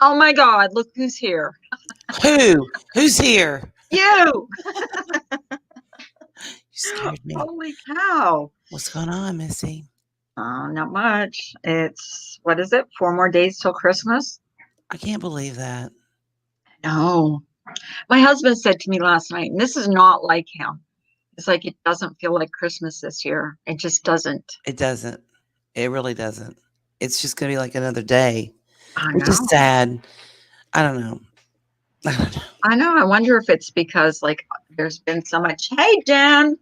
Oh my God, look who's here. Who? Who's here? You! You scared me. Holy cow. What's going on, Missy? Not much. It's, what is it? 4 more days till Christmas? I can't believe that. No. My husband said to me last night, and this is not like him. It's like it doesn't feel like Christmas this year. It just doesn't. It doesn't. It really doesn't. It's just going to be like another day, I which is know. sad. I don't know. I don't know. I know. I wonder if it's because like there's been so much. Hey, Jen.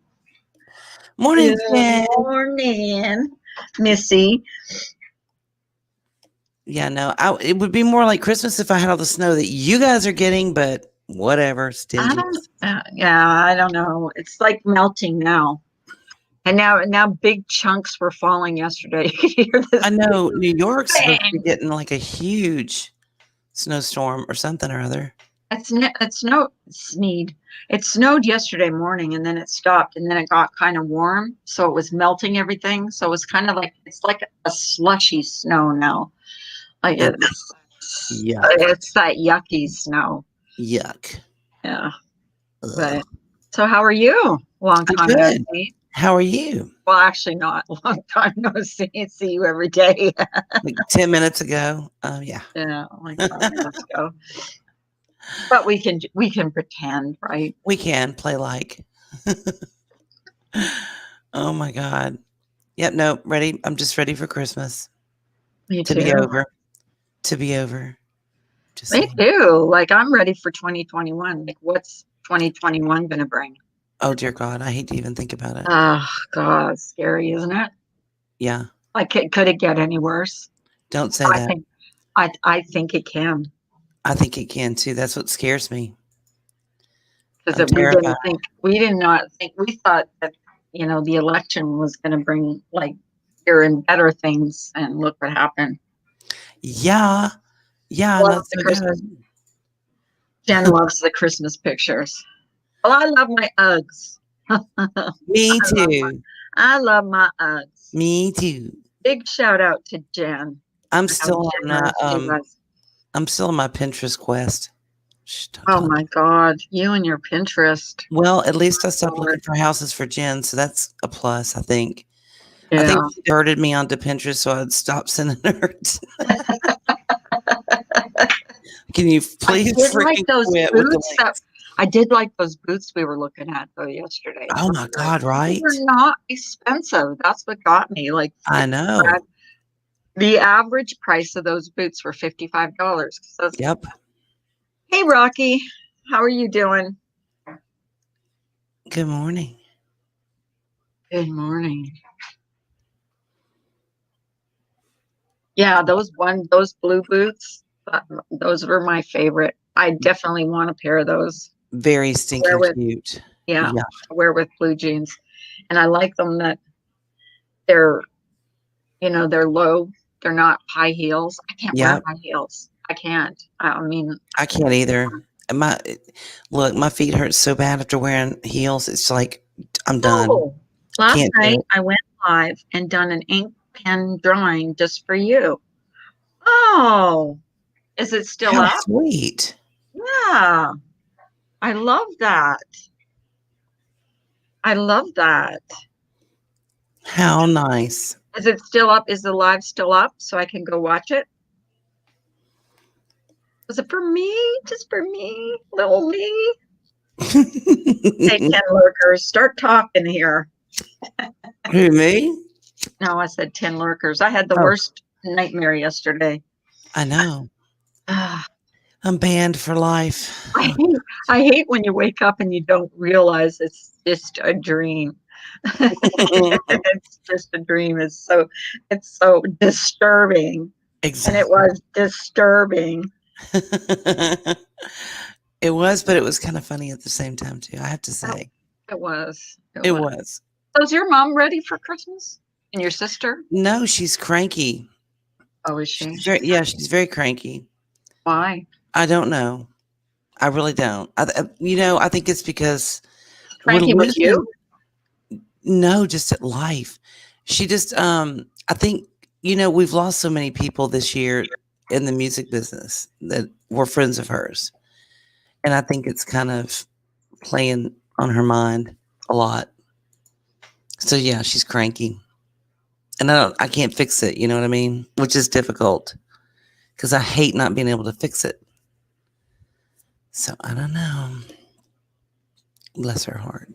Morning, Good Jen. morning, Missy. Yeah, no, it would be more like Christmas if I had all the snow that you guys are getting, but whatever, I stingy. don't. Yeah, I don't know. It's like melting now, and now big chunks were falling yesterday. You could hear this. I know New York's supposed to be Bang. getting like a huge snowstorm or something or other. It snowed yesterday morning, and then it stopped, and then it got kind of warm, so it was melting everything. So it was kind of like it's like a slushy snow now. Like Yuck. it's that yucky snow. Yuck. Yeah. Ugh. But so how are you? Long I'm time no good. see. How are you? Well, actually not. Long time no see. See you every day. Like 10 minutes ago. Yeah. Yeah, like 5 minutes ago. But we can pretend, right? We can play like. Oh my God. Yep. No, ready. I'm just ready for Christmas Me to be too. over. To be over. Just Me saying. too. Like I'm ready for 2021. Like what's 2021 gonna bring? Oh dear God. I hate to even think about it. Oh God, scary, isn't it? Yeah. Like could it get any worse? Don't say I that. think I think it can. I think it can too. That's what scares me. Because I'm terrified. we did not think we thought that the election was going to bring like bigger and better things, and look what happened. Yeah. Yeah. Love Not the so Christmas. good. Jen loves the Christmas pictures. Well, I love my Uggs. Me too. I love my Uggs. Me too. Big shout out to Jen. I'm How still on generous she was. I'm still on my Pinterest quest. Shh, don't Oh tell my God, you and your Pinterest. Well, at least I stopped Lord. looking for houses for Jen, so that's a plus, I think. I Yeah. think she diverted me onto Pinterest, so I'd stop sending her. Can you please freaking quit with the links? I did like those boots we were looking at though yesterday. Oh my God, right? They're not expensive. That's what got me. Like I know. the average price of those boots were $55. Yep. Hey Rocky, how are you doing? Good morning. Good morning. Yeah, those blue boots, those were my favorite. I definitely want a pair of those. Very stinking cute. Yeah, to wear with blue jeans. And I like them that they're low. They're not high heels. I can't wear high heels. I can't. I mean, I can't either. My feet hurt so bad after wearing heels. It's like I'm done. Last night I went live and done an ink pen drawing just for you. Oh, is it still up? Sweet. Yeah. I love that. I love that. How nice. Is it still up? Is the live still up so I can go watch it? Was it for me? Just for me? Little me? Hey, 10 lurkers, start talking here. Who, me? No, I said 10 lurkers. I had the worst nightmare yesterday. I know. I'm banned for life. I hate when you wake up and you don't realize it's just a dream. It's just a dream. It's so disturbing. Exactly. And it was disturbing. It was, but it was kind of funny at the same time too, I have to say. It was. It was. So is your mom ready for Christmas? And your sister? No, she's cranky. Oh, is she? She's very cranky. Why? I don't know. I really don't. I think it's because cranky with you? No, just at life. She just I think we've lost so many people this year in the music business that were friends of hers. And I think it's kind of playing on her mind a lot. So yeah, she's cranky. And I can't fix it, you know what I mean? Which is difficult because I hate not being able to fix it. So I don't know. Bless her heart.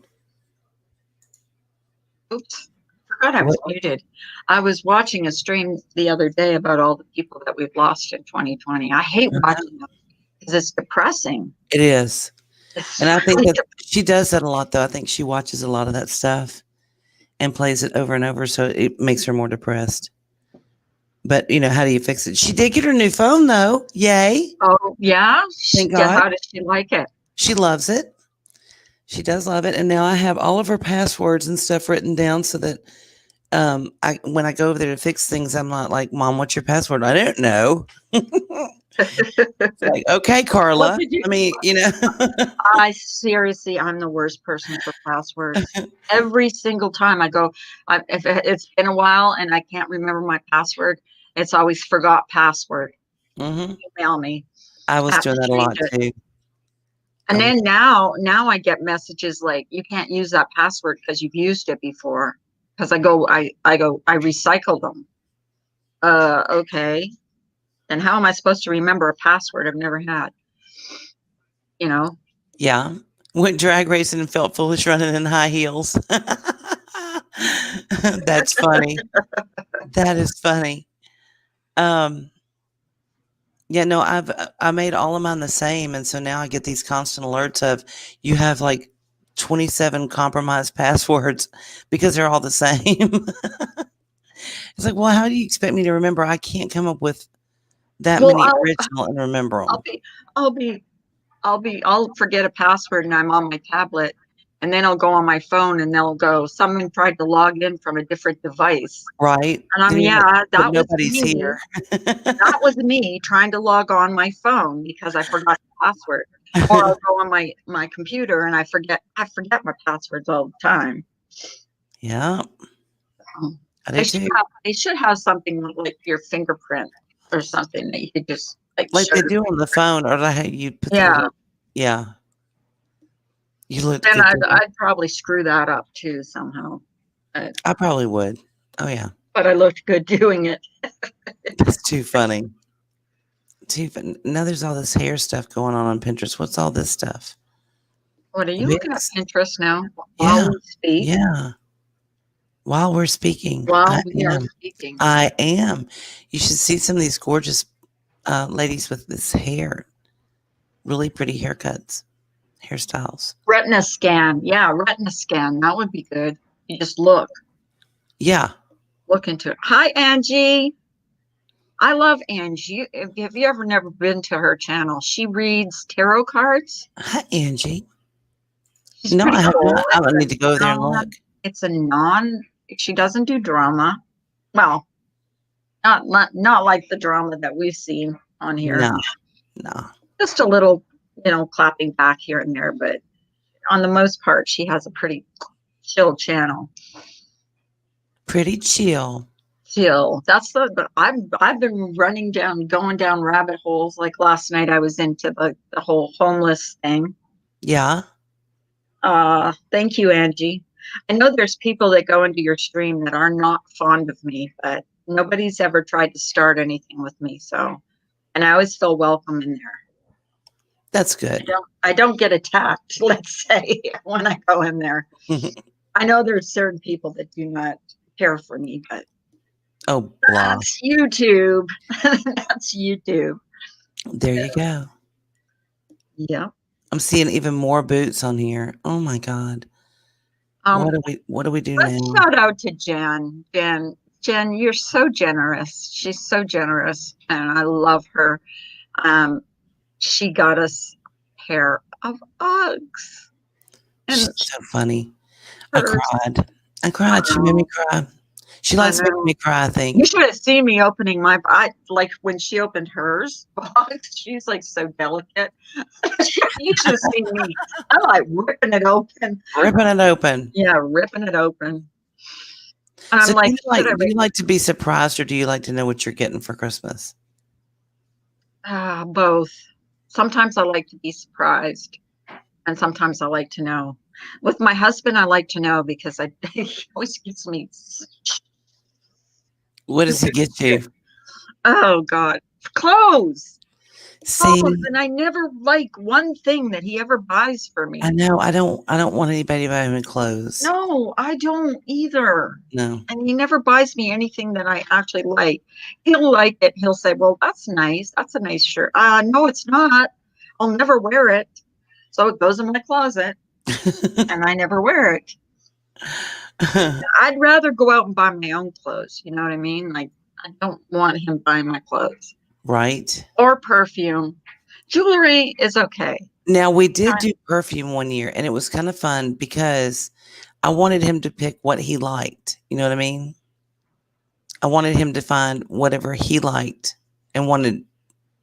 Oops, forgot I was muted. I was watching a stream the other day about all the people that we've lost in 2020. I hate watching them because it's depressing. It is. It's And I think really that she does that a lot, though. I think she watches a lot of that stuff and plays it over and over, so it makes her more depressed. But, you know, how do you fix it? She did get her new phone, though. Yay. Oh, yeah? Thank God. How does she like it? She loves it. She does love it. And now I have all of her passwords and stuff written down so that when I go over there to fix things, I'm not like, Mom, what's your password? I don't know. It's like, okay, Carla. I mean, you know. I'm the worst person for passwords. Every single time I go, if it's been a while and I can't remember my password, it's always forgot password. Mm-hmm. Email me. I was doing that a lot too. And then now I get messages like, you can't use that password because you've used it before. Because I recycle them. Okay. Then how am I supposed to remember a password I've never had? You know? Yeah. Went drag racing and felt foolish running in high heels. That's funny. That is funny. Yeah, no, I made all of mine the same, and so now I get these constant alerts of you have like 27 compromised passwords because they're all the same. It's like, well, how do you expect me to remember? I can't come up with that many original and remember them. I'll forget a password and I'm on my tablet, and then I'll go on my phone and they'll go, someone tried to log in from a different device. Right. And that was nobody's me. Here. That was me trying to log on my phone because I forgot the password. Or I'll go on my computer and I forget my passwords all the time. Yeah. They should have something like your fingerprint or something that you could just like they do on the phone, or like you put yeah. You look. And I'd probably screw that up too somehow. I probably would. Oh yeah. But I looked good doing it. That's too funny. Now there's all this hair stuff going on Pinterest. What's all this stuff? What are you looking at Pinterest now? While we speak? Yeah. While we're speaking. I am. You should see some of these gorgeous ladies with this hair. Really pretty haircuts, hairstyles. Retina scan. Yeah, retina scan. That would be good. You just look. Yeah. Look into it. Hi, Angie. I love Angie. Have you ever never been to her channel? She reads tarot cards. Hi, Angie. No, I have not. I don't need to go there and look. It's she doesn't do drama. Well, not like the drama that we've seen on here. No. Just a little, clapping back here and there, but on the most part, she has a pretty chill channel. Pretty chill. That's I've been going down rabbit holes. Like last night, I was into the whole homeless thing. Yeah. Thank you, Angie. I know there's people that go into your stream that are not fond of me, but nobody's ever tried to start anything with me. So, and I always feel welcome in there. That's good. I don't get attacked, let's say, when I go in there. I know there's certain people that do not care for me, but that's YouTube. That's YouTube. There you go. Yeah. I'm seeing even more boots on here. Oh my God. What do we do now? Shout out to Jen. Jen, you're so generous. She's so generous, and I love her. She got us a pair of Uggs. And she's so funny. I cried. She made me cry. She likes making me cry, I think. You should have seen me opening like when she opened hers box. She's like so delicate. You should have seen me. I'm like ripping it open. Yeah, ripping it open. And so I'm like, do you like to be surprised, or do you like to know what you're getting for Christmas? Both. Sometimes I like to be surprised, and sometimes I like to know. With my husband, I like to know because he always gives me, What does he get you? oh God, clothes. See, Clothes, and I never like one thing that he ever buys for me. I know I don't want anybody to buy me clothes. No, I don't either. No. And he never buys me anything that I actually like. He'll like it. He'll say, "Well, that's nice. That's a nice shirt." No, it's not. I'll never wear it. So it goes in my closet and I never wear it. I'd rather go out and buy my own clothes. You know what I mean? Like, I don't want him buying my clothes Right. or perfume. Jewelry is okay. Now we did do perfume one year and it was kind of fun because I wanted him to pick what he liked. You know what I mean? I wanted him to find whatever he liked and wanted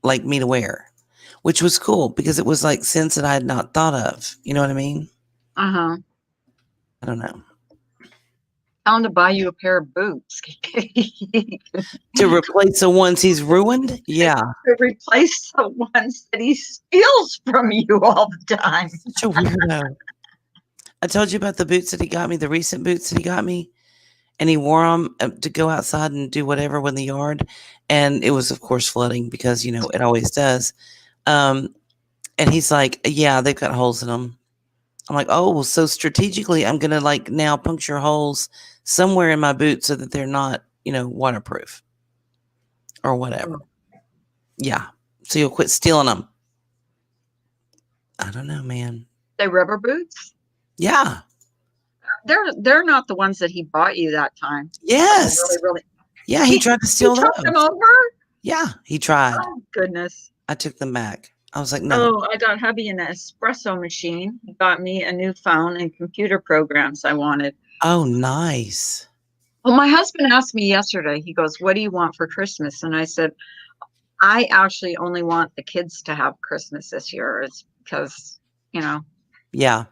like me to wear, which was cool because it was like scents that I had not thought of. You know what I mean? Uh-huh. I don't know. Tell him to buy you a pair of boots. To replace the ones he's ruined? Yeah. To replace the ones that he steals from you all the time. Such a weirdo. I told you about the boots that he got me, the recent boots that he got me. And he wore them to go outside and do whatever in the yard. And it was, of course, flooding because, it always does. And he's like, yeah, they've got holes in them. I'm like, oh, well, so strategically, I'm going to like now puncture holes somewhere in my boots so that they're not, waterproof or whatever. Yeah. So you'll quit stealing them. I don't know, man. They rubber boots? Yeah. They're not the ones that he bought you that time. Yes. Really. Yeah, he tried to steal those. Took them over? Yeah, he tried. Oh, goodness. I took them back. I was like, no. Oh, I got hubby an espresso machine. He got me a new phone and computer programs I wanted. Oh, nice. Well, my husband asked me yesterday, he goes, what do you want for Christmas? And I said, I actually only want the kids to have Christmas this year. It's because, Yeah.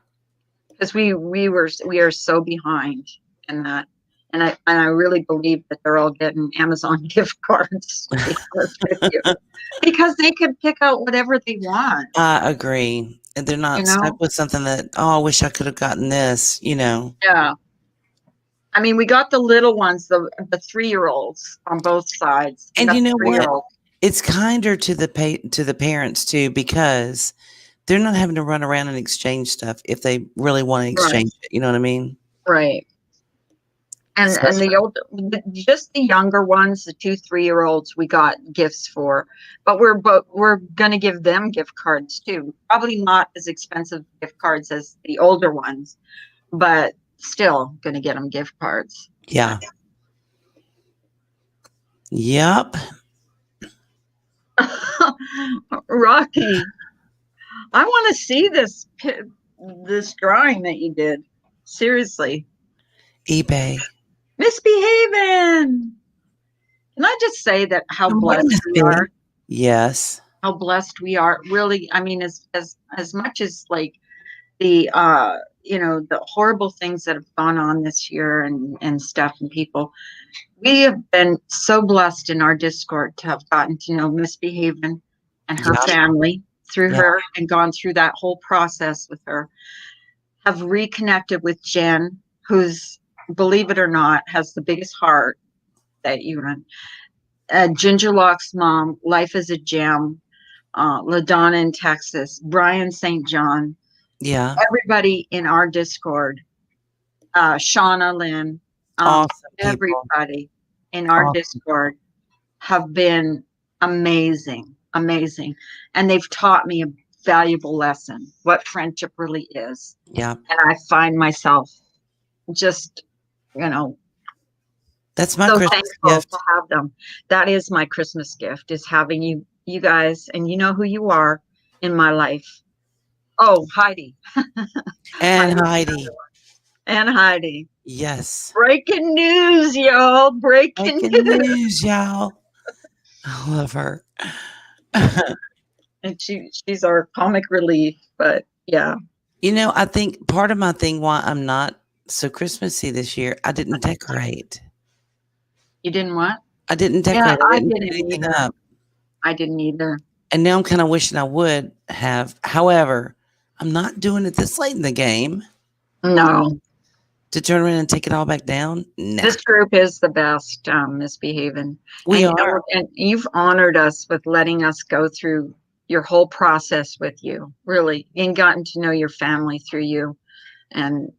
because we are so behind in that. And I really believe that they're all getting Amazon gift cards because they can pick out whatever they want. I agree. And they're not stuck with something that, I wish I could have gotten this, Yeah. I mean, we got the little ones, the 3-year-olds on both sides. And you know what? It's kinder to the parents too, because they're not having to run around and exchange stuff if they really want to exchange it. You know what I mean? Right. And just the younger ones, the 2-3-year-olds, we got gifts for, but we're going to give them gift cards too. Probably not as expensive gift cards as the older ones, but still going to get them gift cards. Yeah. Yep. Rocky, I want to see this drawing that you did. Seriously. eBay. Misbehaving. Can I just say that how blessed we are? Yes. How blessed we are. Really, I mean, as much as like the the horrible things that have gone on this year and stuff and people, we have been so blessed in our Discord to have gotten to know Misbehaving and her family through her and gone through that whole process with her. Have reconnected with Jen, who's, believe it or not, has the biggest heart that you run. Ginger Locke's mom, Life is a Gem, LaDonna in Texas, Brian St. John. Yeah. Everybody in our Discord, Shauna Lynn, awesome everybody in our Discord have been amazing. And they've taught me a valuable lesson, what friendship really is. Yeah. And I find myself just, that's my so Christmas thankful gift to have them. That is my Christmas gift, is having you guys, and you know who you are in my life. Oh, Heidi. And Heidi. And Heidi. Yes. Breaking news, y'all. Breaking news, y'all. I love her. And she's our comic relief, but yeah. I think part of my thing why I'm not so Christmassy this year, I didn't decorate. You didn't what? I didn't decorate. Yeah, I didn't either. I didn't either. And now I'm kind of wishing I would have. However, I'm not doing it this late in the game No, to turn around and take it all back down. Nah, this group is the best, misbehaving. we are. And you've honored us with letting us go through your whole process with you, really, and gotten to know your family through you. And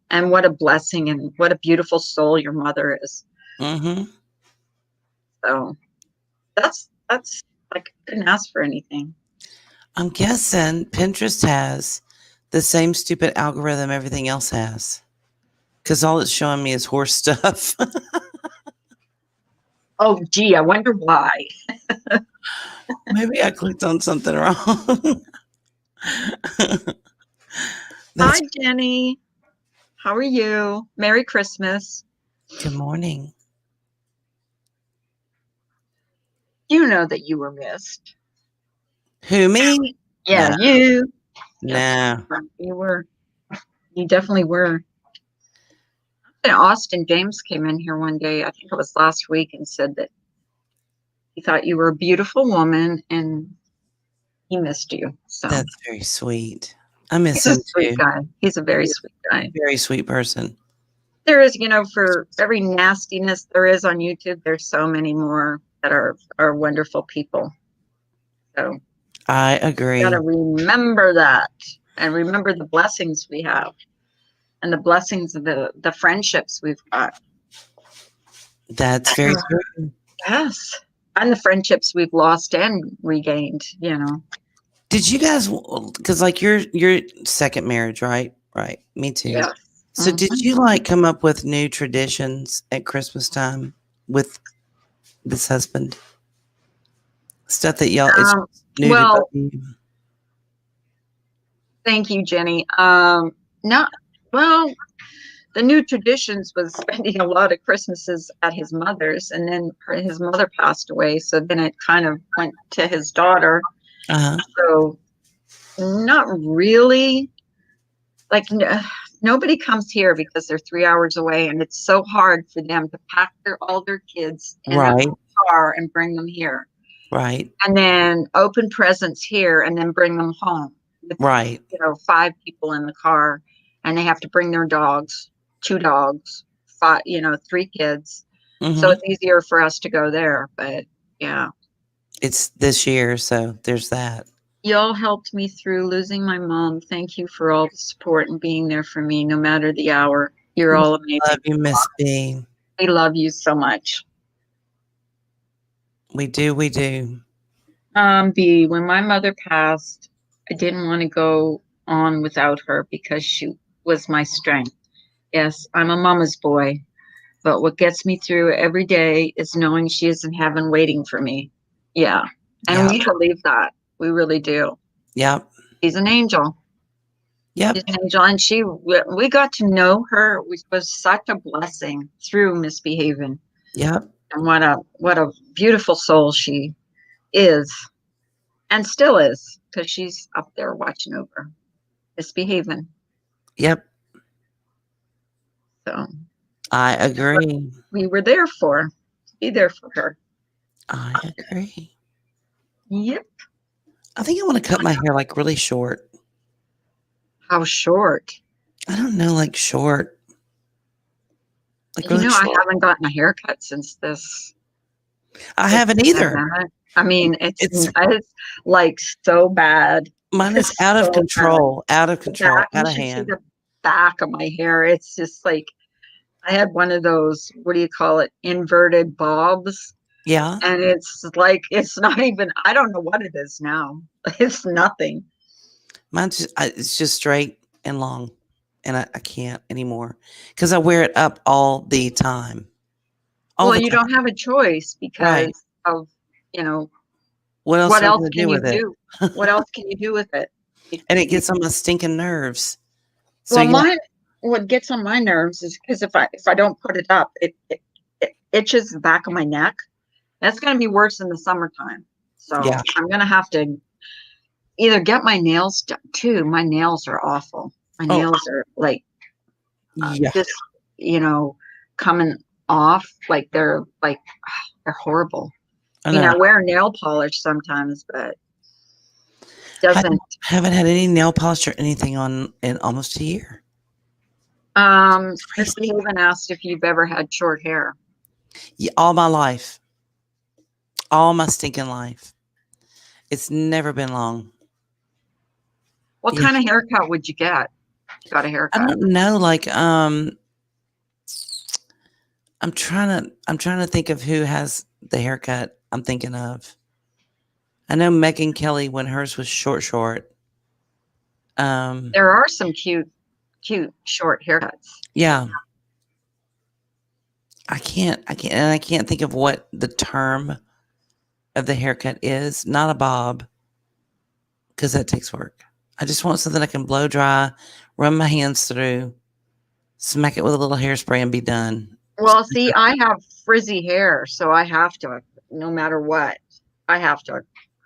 what a blessing and what a beautiful soul your mother is. Mm-hmm. So that's like, I couldn't ask for anything. I'm guessing Pinterest has the same stupid algorithm everything else has. Because all it's showing me is horse stuff. Oh, gee, I wonder why. Maybe I clicked on something wrong. Hi, That's Jenny. How are you? Merry Christmas. good morning. You know that you were missed. Who, me? Yeah, Nah. you. Nah. You were. You definitely were. And Austin James came in here one day, I think it was last week, and said that he thought you were a beautiful woman and he missed you. So That's very sweet. I miss he's a him sweet too. guy. He's a very sweet guy. Very sweet person. There is, for every nastiness there is on YouTube, there's so many more that are wonderful people. So I agree. got to remember that and remember the blessings we have and the blessings of the friendships we've got. That's very true. Yes. And the friendships we've lost and regained, Did you guys, because like your second marriage, right? Right. Me too. Yeah. So did you like come up with new traditions at Christmas time with this husband? Stuff that y'all is new to both of you? Thank you, Jenny. The new traditions was spending a lot of Christmases at his mother's, and then his mother passed away. So then it kind of went to his daughter. Uh-huh. So not really. Like nobody comes here because they're 3 hours away, and it's so hard for them to pack all their kids in a car and bring them here. Right. And then open presents here and then bring them home. With, right. 5 people in the car, and they have to bring their dogs, 2 dogs, 5, 3 kids. Mm-hmm. So it's easier for us to go there. But yeah. It's this year, so there's that. Y'all helped me through losing my mom. Thank you for all the support and being there for me, no matter the hour. You're all amazing. Love you, Miss B. We love you so much. We do. We do. B, when my mother passed, I didn't want to go on without her because she was my strength. Yes, I'm a mama's boy, but what gets me through every day is knowing she is in heaven waiting for me. Yeah. And we believe that. We really do. Yep. She's an angel. Yep. She's an angel. And we got to know her, which was such a blessing through Misbehaving. Yep. And what a beautiful soul she is and still is, because she's up there watching over Misbehaving. Yep. So I agree. We were there be there for her. I agree. Yep. I think I want to cut my hair like really short. How short? I don't know, like short. Like really short. I haven't gotten a haircut since this. I haven't either. I mean, it's like so bad. Mine is out of control, out of control, out of hand. See the back of my hair. It's just like I had one of those, what do you call it? Inverted bobs. Yeah. And it's like, it's not even, I don't know what it is now. It's nothing. Mine's just, it's just straight and long. And I can't anymore because I wear it up all the time. You don't have a choice because of, what else can you do with it? What else can you do with it? And it gets on my stinking nerves. So what gets on my nerves is because if I don't put it up, it itches the back of my neck. That's going to be worse in the summertime. So I'm going to have to either get my nails done too. My nails are awful. My nails are like, just, coming off. They're horrible. I wear nail polish sometimes, but Doesn't. Haven't had any nail polish or anything on in almost a year. Missy Haven asked if you've ever had short hair. Yeah, all my life. All my stinking life. It's never been long. What Yeah. kind of haircut would you get? You got a I haircut. don't know, like I'm trying to think of who has the haircut I'm thinking of. I know Megyn Kelly when hers was short. There are some cute short haircuts. Yeah. I can't think of what the term of the haircut is. Not a bob, because that takes work. I just want something I can blow dry, run my hands through, smack it with a little hairspray, and be done. Well, see, I have frizzy hair, so I have to, no matter what, I have to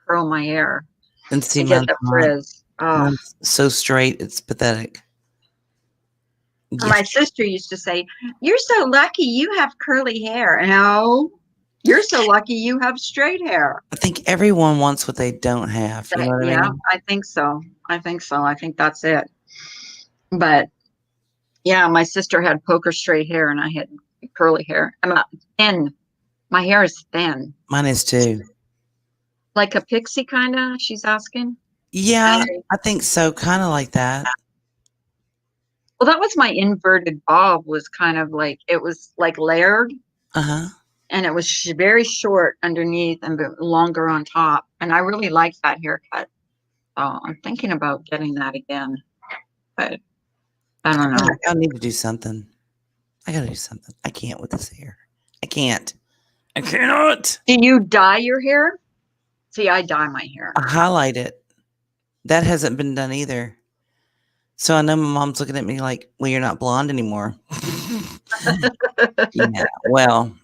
curl my hair And see, to get mine's the not. frizz. Oh. Mine's so straight, it's pathetic. Yeah. My sister used to say, "You're so lucky you have curly hair." No, you're so lucky you have straight hair. I think everyone wants what they don't have. You know what I mean? I think so. I think that's it. But yeah, my sister had poker straight hair and I had curly hair. I'm not thin. My hair is thin. Mine is too. Like a pixie kind of, she's asking. Yeah, I think so. Kind of like that. Well, that was my inverted bob, was kind of like, it was like layered. Uh-huh. And it was very short underneath and longer on top. And I really liked that haircut. So I'm thinking about getting that again. But I don't know. I need to do something. I gotta do something. I can't with this hair. I can't. I cannot. Do you dye your hair? See, I dye my hair. I highlight it. That hasn't been done either. So I know my mom's looking at me like, well, you're not blonde anymore. Yeah, well,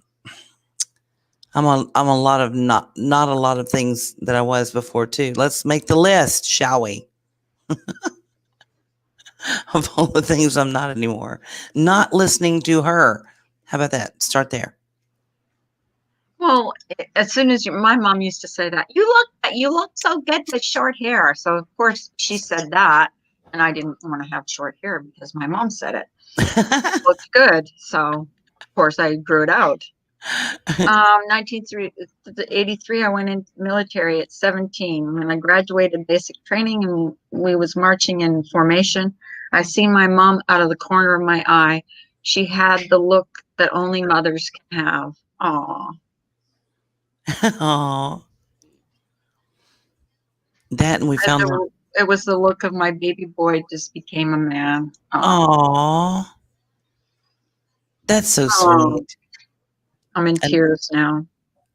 I'm a lot of not a lot of things that I was before too. Let's make the list, shall we? Of all the things I'm not anymore. Not listening to her. How about that? Start there. Well, as soon as my mom used to say that, you look so good with short hair. So of course she said that, and I didn't want to have short hair because my mom said it. It looked good, so of course I grew it out. 1983, I went into the military at 17. When I graduated basic training and we was marching in formation, I seen my mom out of the corner of my eye. She had the look that only mothers can have. Aw. Oh, that, and we found it was the look of my baby boy just became a man. Oh, that's so sweet. I'm in tears now.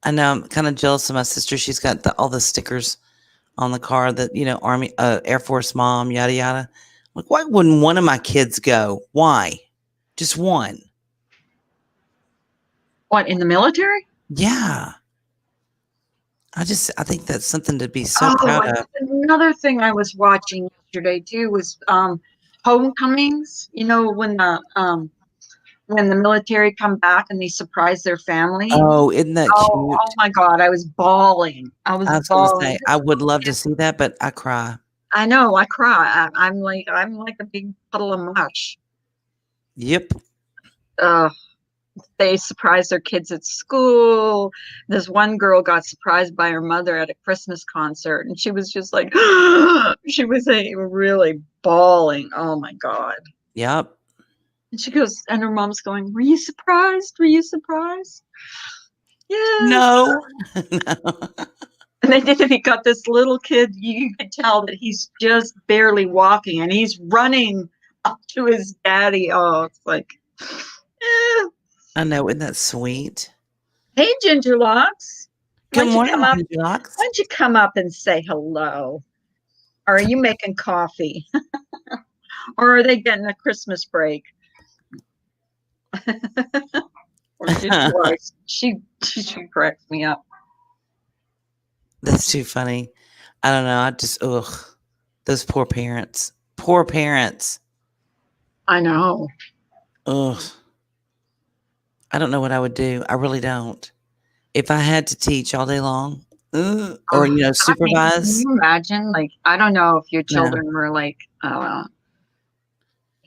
I know. I'm kind of jealous of my sister. She's got all the stickers on the car that, you know, Army, Air Force mom, yada yada. Like, why wouldn't one of my kids go? Why? Just one. What, in the military? Yeah. I think that's something to be so proud of. Another thing I was watching yesterday too was homecomings. You know, when the military come back and they surprise their family. Oh, isn't that cute? Oh my God, I was bawling. I was gonna say, I would love to see that, but I cry. I know, I cry. I'm like a big puddle of mush. Yep. They surprised their kids at school. This one girl got surprised by her mother at a Christmas concert, and she was just like, she was really bawling. Oh my God. Yep. And she goes, and her mom's going, "Were you surprised? Were you surprised?" Yeah. No. No. And they did. He got this little kid. You could tell that he's just barely walking, and he's running up to his daddy. Oh, it's like, yeah. I know, isn't that sweet? Hey, Ginger Locks. Good morning, Ginger Locks. Why don't you come up and say hello? Or are you making coffee? Or are they getting a Christmas break? Or she cracks me up. That's too funny. I don't know. I just, those poor parents. Poor parents. I know. Ugh. I don't know what I would do. I really don't. If I had to teach all day long, or Oh, I mean, can supervise. you imagine? Like, I don't know if your No, children were like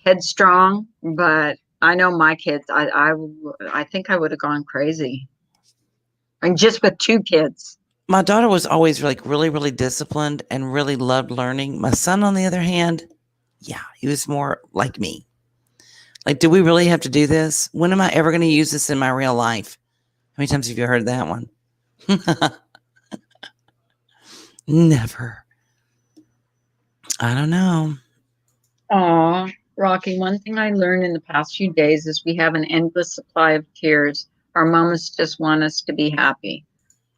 headstrong, but I know my kids. I think I would have gone crazy. And just with two kids. my daughter was always like really, really disciplined and really loved learning. My son, on the other hand, yeah, he was more like me. Like, do we really have to do this? When am I ever going to use this in my real life? How many times have you heard that one? Never. I don't know. Aw, Rocky, one thing I learned in the past few days is we have an endless supply of tears. Our mamas just want us to be happy.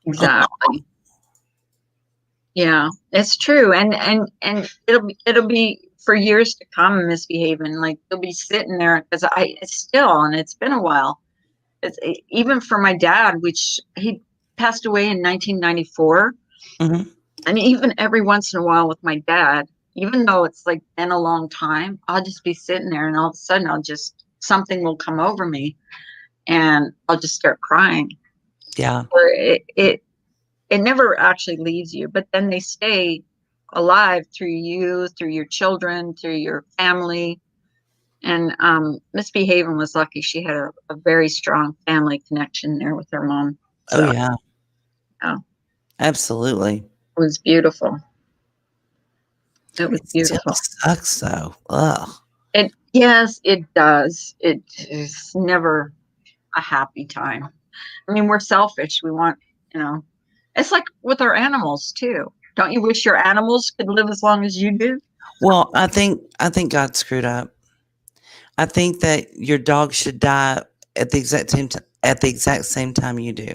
Exactly. Yeah, it's true. And it'll be for years to come misbehaving. Like they'll be sitting there because it's still, and it's been a while. Even for my dad, which he passed away in 1994. Mhm. And even every once in a while with my dad, even though it's like been a long time, I'll just be sitting there and all of a sudden something will come over me and I'll just start crying. Yeah. Or it never actually leaves you, but then they stay alive through you, through your children, through your family. And Miss Behaven was lucky. She had a very strong family connection there with her mom. Oh, So yeah. yeah, Absolutely. it was beautiful. It was It still beautiful. sucks, though. Ugh. Yes, it does. It is never a happy time. I mean, we're selfish. We want, you know, it's like with our animals too. Don't you wish your animals could live as long as you do? Well, I think God screwed up. I think that your dog should die at the exact same time you do.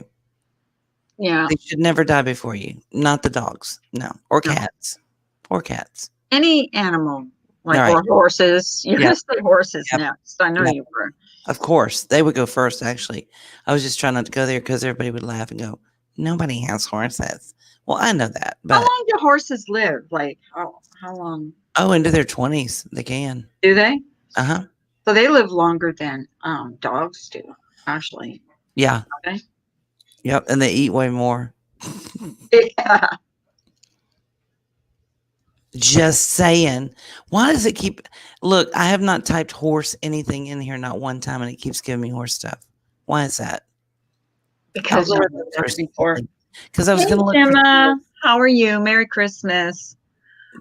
Yeah, They should never die before you. Not the dogs. No. Or no. cats. Or cats. Any animal, All like right. or horses. You're Yeah. gonna say horses Yep. next. I know Yeah. you were. Of course. They would go first, actually. I was just trying not to go there because everybody would laugh and go, nobody has horses. Well, I know that, How but long do horses live? Like how long into their 20s, they can. do they? Uh-huh. So they live longer than dogs do, actually. Yeah. Okay. Yep. And they eat way more. Yeah. Just saying. Why does it keep look, I have not typed horse anything in here not one time and it keeps giving me horse stuff. Why is that? Because no one's done it before. Because I was Hey, gonna look for Gemma, how are you? Merry Christmas.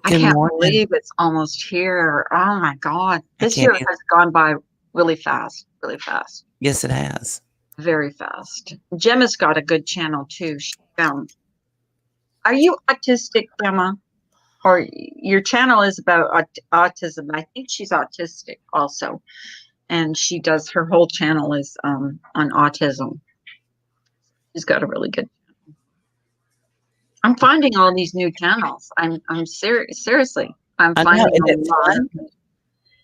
I good can't morning. believe it's almost here. Oh my God. I This can't year has gone by really fast, Yes, it has. very fast. Gemma's got a good channel too. Are you autistic, Gemma? Or your channel is about autism? I think she's autistic also. And she does her whole channel is on autism. She's got a really good. I'm finding all these new channels. I'm serious. Seriously, I'm I know, finding isn't a it lot. fun?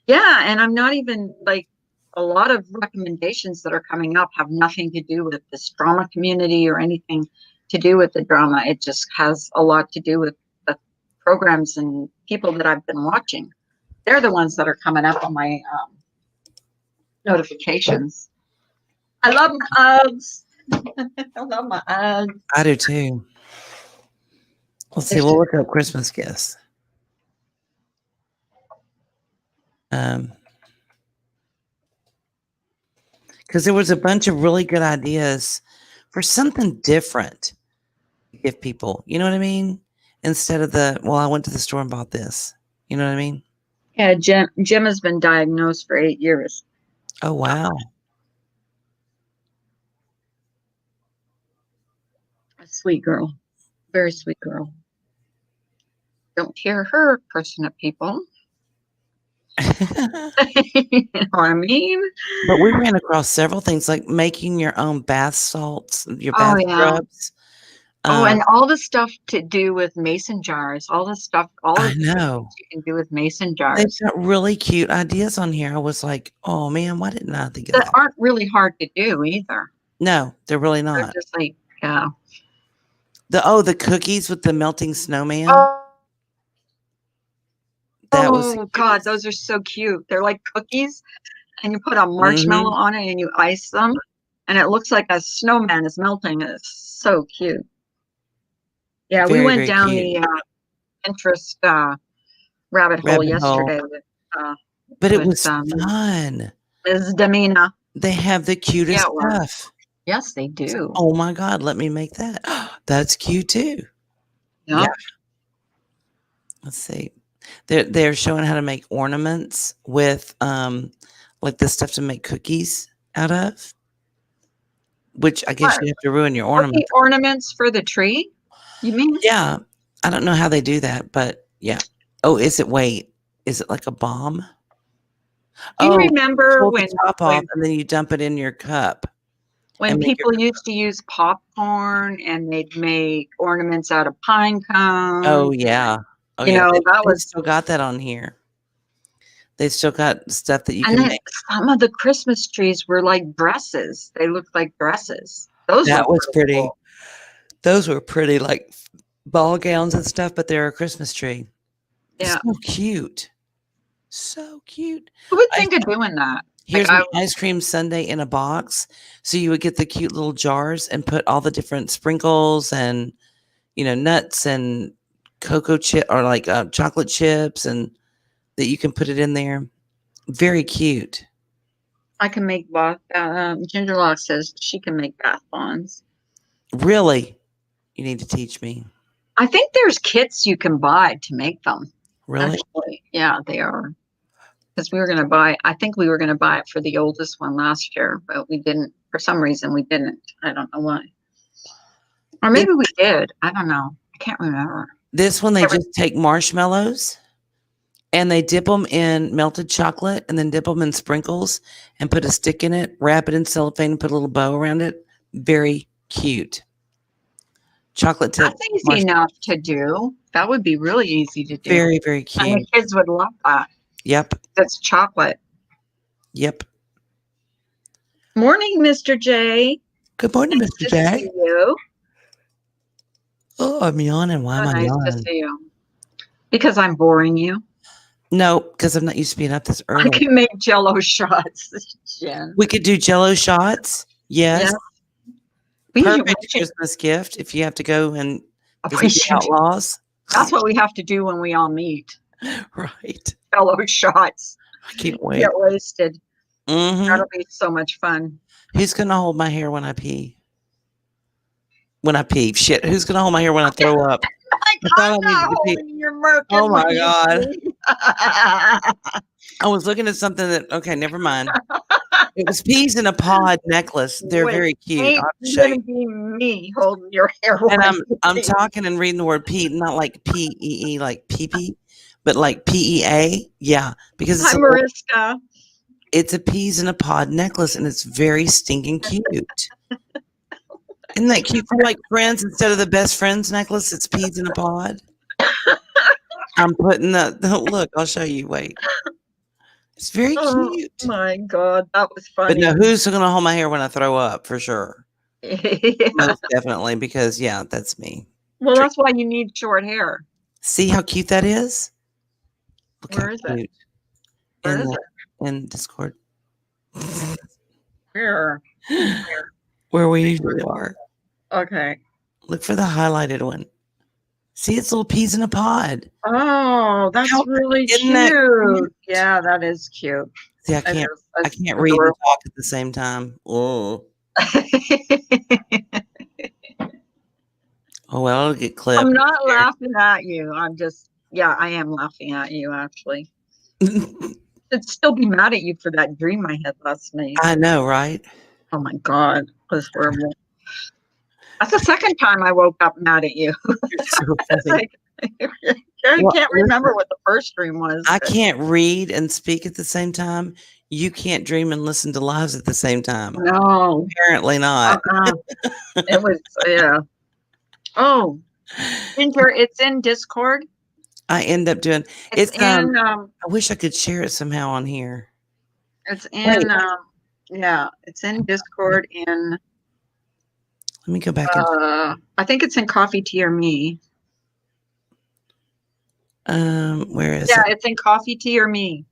Yeah, and I'm not even like a lot of recommendations that are coming up have nothing to do with this drama community or anything to do with the drama. It just has a lot to do with the programs and people that I've been watching. They're the ones that are coming up on my notifications. I love my Uggs. I love my Uggs. I do too. Let's see, They're we'll look up Christmas gifts. Because there was a bunch of really good ideas for something different to give people. You know what I mean? Instead of I went to the store and bought this. You know what I mean? Yeah, Jim has been diagnosed for 8 years. Oh, wow. A sweet girl, very sweet girl. Don't hear her cursing at people. You know what I mean? But we ran across several things like making your own bath salts, your Oh bath yeah. scrubs. Oh, and all the stuff to do with mason jars, all the stuff, all I of the know. things you can do with mason They've jars got really cute ideas on here. I was like, oh man, why didn't I think of that that? aren't really hard to do either. No, they're really They're not. just like, yeah. The cookies with the melting snowman. Oh, That was oh God, those are so cute. They're like cookies, and you put a marshmallow hmm on it and you ice them, and it looks like a snowman is melting. It's so cute. Yeah, we Very, went very down cute. the Pinterest rabbit hole Rabbit hole. yesterday uh, But it with was fun. Ms. Damina. They have the Yeah, cutest it was. stuff. Yes, they do. Oh my God, let me make that. That's cute too. Yeah. Yep. Let's see. They're showing how to make ornaments with like the stuff to make cookies out of, which I guess What? you have to ruin your Cookie ornament. ornaments for the tree? You mean? Yeah. I don't know how they do that, but yeah. Oh, is it like a bomb? Do you Oh, remember pull when the top off and then you dump it in your cup and make your people used to use popcorn and they'd make ornaments out of pine cones? Oh yeah. Oh You yeah. know, that They was, still got that on here. They still got stuff that you and can then make. some of the Christmas trees were like dresses. They looked like dresses. Those were That was pretty pretty. cool. Those were pretty, like ball gowns and stuff, but they're a Christmas tree. Yeah. So cute. So cute. Who would I think of doing that? Here's Like, an ice cream sundae in a box. So you would get the cute little jars and put all the different sprinkles and, nuts and cocoa chip or like chocolate chips and that you can put it in there. Very cute. I can make bath. Ginger Lock says she can make bath bombs. Really? You need to teach me. I think there's kits you can buy to make them. Really? Actually, yeah, they are. Because I think we were going to buy it for the oldest one last year, but we didn't. For some reason, we didn't. I don't know why. Or maybe we did. I don't know. I can't remember. This one, they just take marshmallows and they dip them in melted chocolate and then dip them in sprinkles and put a stick in it, wrap it in cellophane, and put a little bow around it. Very cute. Chocolate tip. That's easy enough to do. That would be really easy to do. Very, very And cute. the kids would love that. Yep. That's chocolate. Yep. Morning, Mr. J. Good morning, Nice Mr. to J. see you. Oh, I'm yawning. Why am I Nice yawning? to see you. Because I'm boring you. No, because I'm not used to being up this I early. can make Jello shots, Jen. We could do Jello shots. Yes. We Perfect should- Christmas gift if you have to go and we visit the should- outlaws. That's what we have to do when we all meet. Right. Jello shots. I can't wait. Get wasted. Mhm. That'll be so much fun. Who's going to hold my hair when I pee? When I pee. Shit. Who's going to hold my hair when I throw up? Like, I thought I'm I not needed to pee. holding your merkin Oh my when you God. pee. I was looking at something that, okay, never mind. It was peas in a pod necklace. They're Wait, very cute. Ain't I'll have to show gonna you. be me holding your hair. And while you I'm pee. talking and reading the word pee, not like P-E-E, like pee-pee, but like P-E-A. Yeah, because Hi, Mariska. it's a peas in a pod necklace and it's very stinking cute. Isn't that cute for like friends instead of the best friends necklace? It's peas in a pod. I'm putting the look. I'll show you. Wait, it's very Oh cute. my God, that was But funny. no, who's going to hold my hair when I throw up? For sure, Yeah. most definitely. Because yeah, that's me. Well, that's why you need short hair. See how cute that is? Look Where how is it? cute. Where in is the- in Discord. Where? Where we usually are. Okay. Look for the highlighted one. See, it's little peas in a pod. Oh, that's How- really isn't cute. that cute? Yeah, that is cute. See, I That can't is- I that's can't read and adorable. talk at the same time. Oh. Oh well, it'll get clipped. I'm not laughing at you. I am laughing at you, actually. I'd still be mad at you for that dream I had last night. I know, right? Oh my God, it was horrible. That's the second time I woke up mad at you. You're so It's funny. like, I Well, can't remember what the first dream was. I can't read and speak at the same time. You can't dream and listen to lives at the same time. No. Apparently not. It was, yeah. Oh, Ginger, it's in Discord. I end up doing It's It's, in, I wish I could share it somehow on here. it's in, Wait. yeah, it's in Discord in, Let me go back and I think it's in Coffee Tea or Me. where is Yeah, it? it's in Coffee Tea or Me.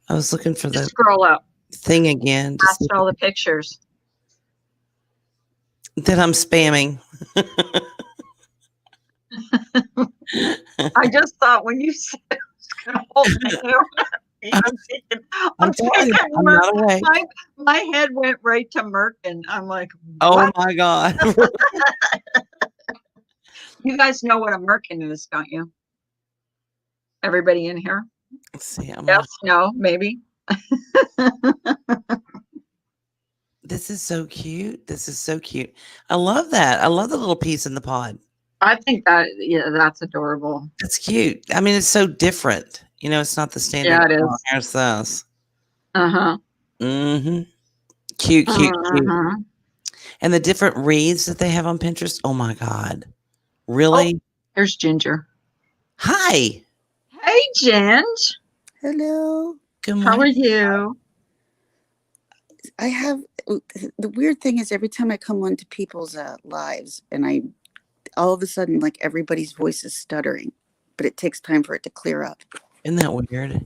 I was looking for Just the scroll up thing again to past see all the pictures. that I'm spamming. I just thought when you said I was going to hold my hair, I'm, I'm I'm telling you, thinking I'm not awake. my head went right to Merkin. I'm like, Oh what? my God. You guys know what a Merkin is, don't you? Everybody in here? Let's see. Yes, no, maybe. This is so cute. This is so cute. I love that. I love the little piece in the pod. I think that, yeah, that's adorable. It's cute. I mean, it's so different. You know, it's not the standard. Yeah, it Oh, is. here's this. Uh-huh. Mm-hmm. Cute, cute, cute. Uh-huh. And the different reads that they have on Pinterest. Oh my God. Oh, Really? here's Ginger. Hi. Hey, Ginge. Hello. Good How are morning. you? I have the weird thing is every time I come onto people's lives and I all of a sudden like everybody's voice is stuttering, but it takes time for it to clear up. Isn't that weird?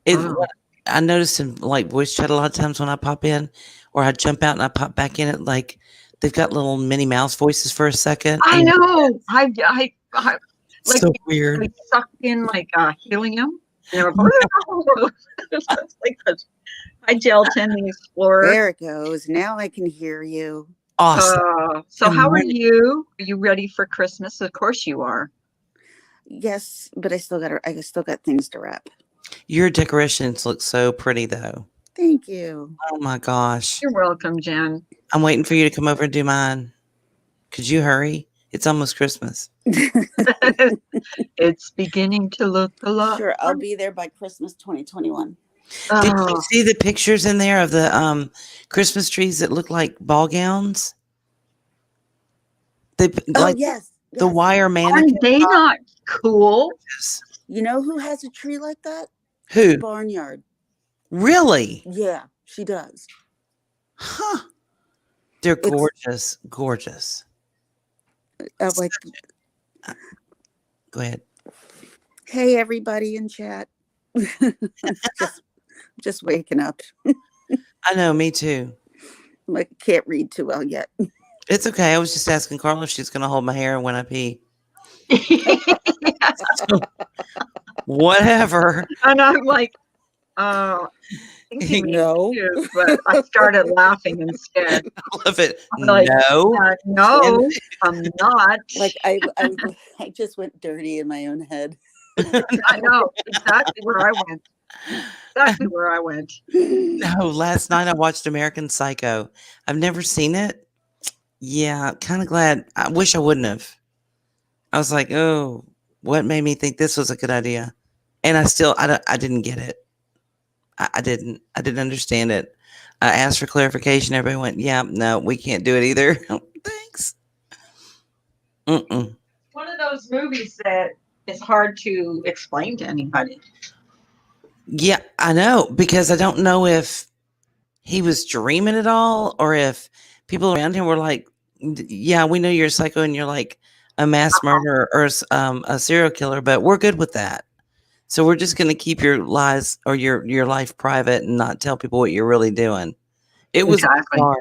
It, Oh. I noticed in like voice chat a lot of times when I pop in or I jump out and I pop back in it, like they've got little Minnie Mouse voices for a second. I and know. I it's like so weird. they suck in like helium. And they're it's like the Hi Gelatin the Explorer. There it goes. Now I can hear you. Awesome. So Good how are morning. you? Are you ready for Christmas? Of course you are. Yes, but I still got things to wrap. Your decorations look so pretty though. Thank you. Oh my gosh. You're welcome, Jen. I'm waiting for you to come over and do mine. Could you hurry? It's almost Christmas. It's beginning to look a lot. Sure, I'll be there by Christmas 2021. Did you Oh, see the pictures in there of the Christmas trees that look like ball gowns? They like Yes. the wire are mannequins. they not cool? You know who has a tree like that? Who? Barnyard. Really? Yeah, she does. Huh. They're It's- gorgeous. Gorgeous. Like, Go ahead. hey everybody in chat. just waking up. I know, me too. Like can't read too well yet. It's okay. I was just asking Carla if she's gonna hold my hair when I pee. Whatever. And I'm like, thinking No. too, but I started laughing instead. I love it. I'm like, No. no, I'm not. Like I just went dirty in my own head. I know exactly where I went. Exactly where I went. No, last night I watched American Psycho. I've never seen it. Yeah, kind of glad. I wish I wouldn't have. I was like, oh, what made me think this was a good idea? And I didn't get it. I didn't understand it. I asked for clarification. Everybody went, yeah, no, we can't do it either. Thanks. Mm-mm. One of those movies that is hard to explain to anybody. Yeah, I know, because I don't know if he was dreaming it all or if people around him were like, yeah, we know you're a psycho and you're like a mass murderer or a serial killer, but we're good with that. So we're just going to keep your lies or your life private and not tell people what you're really doing. It was Exactly. bizarre.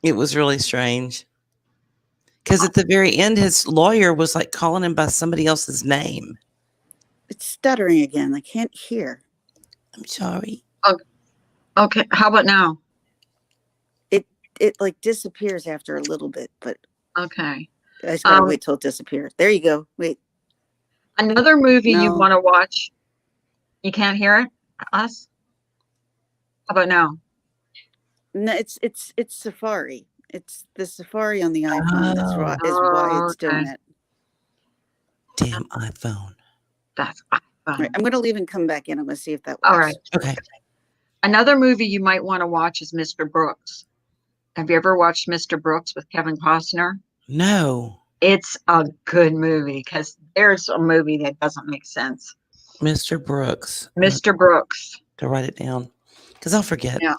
It was really strange. Because at the very end, his lawyer was like calling him by somebody else's name. It's stuttering again. I can't hear. I'm sorry. Okay, how about now? It like disappears after a little bit, but Okay. I just gotta wait till it disappears. There you go. Wait. Another movie you No. want to watch? You can't hear it? Us? How about now? No, it's Safari. It's the Safari on the iPhone. That's why it's doing okay. it. Damn iPhone. That's All right, I'm gonna leave and come back in. I'm gonna see if that works. all right. Okay. Another movie you might want to watch is Mr. Brooks. Have you ever watched Mr. Brooks with Kevin Costner? No. It's a good movie because there's a movie that doesn't make sense. Mr. Brooks. Mr. Brooks. To write it down. Because I'll forget. Yeah.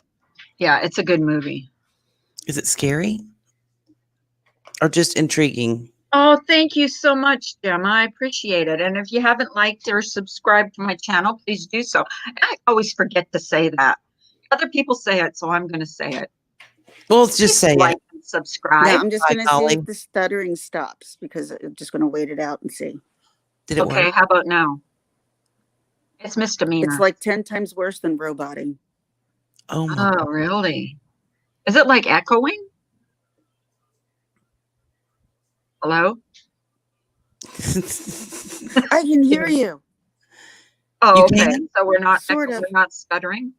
Yeah, it's a good movie. Is it scary? Or just intriguing? Oh, thank you so much, Gemma. I appreciate it. And if you haven't liked or subscribed to my channel, please do so. I always forget to say that. Other people say it, so I'm going to say it. Well, let's just say Like it. and subscribe. Now I'm just Hi, going to see Collie. if the stuttering stops because I'm just going to wait it out and see. Did it Okay, work? how about now? It's It's misdemeanor. like 10 times worse than roboting. Oh my Oh, really? Is it like echoing? Hello? God. I can hear you. Oh, You okay. can? So we're not Sort of. we're not stuttering.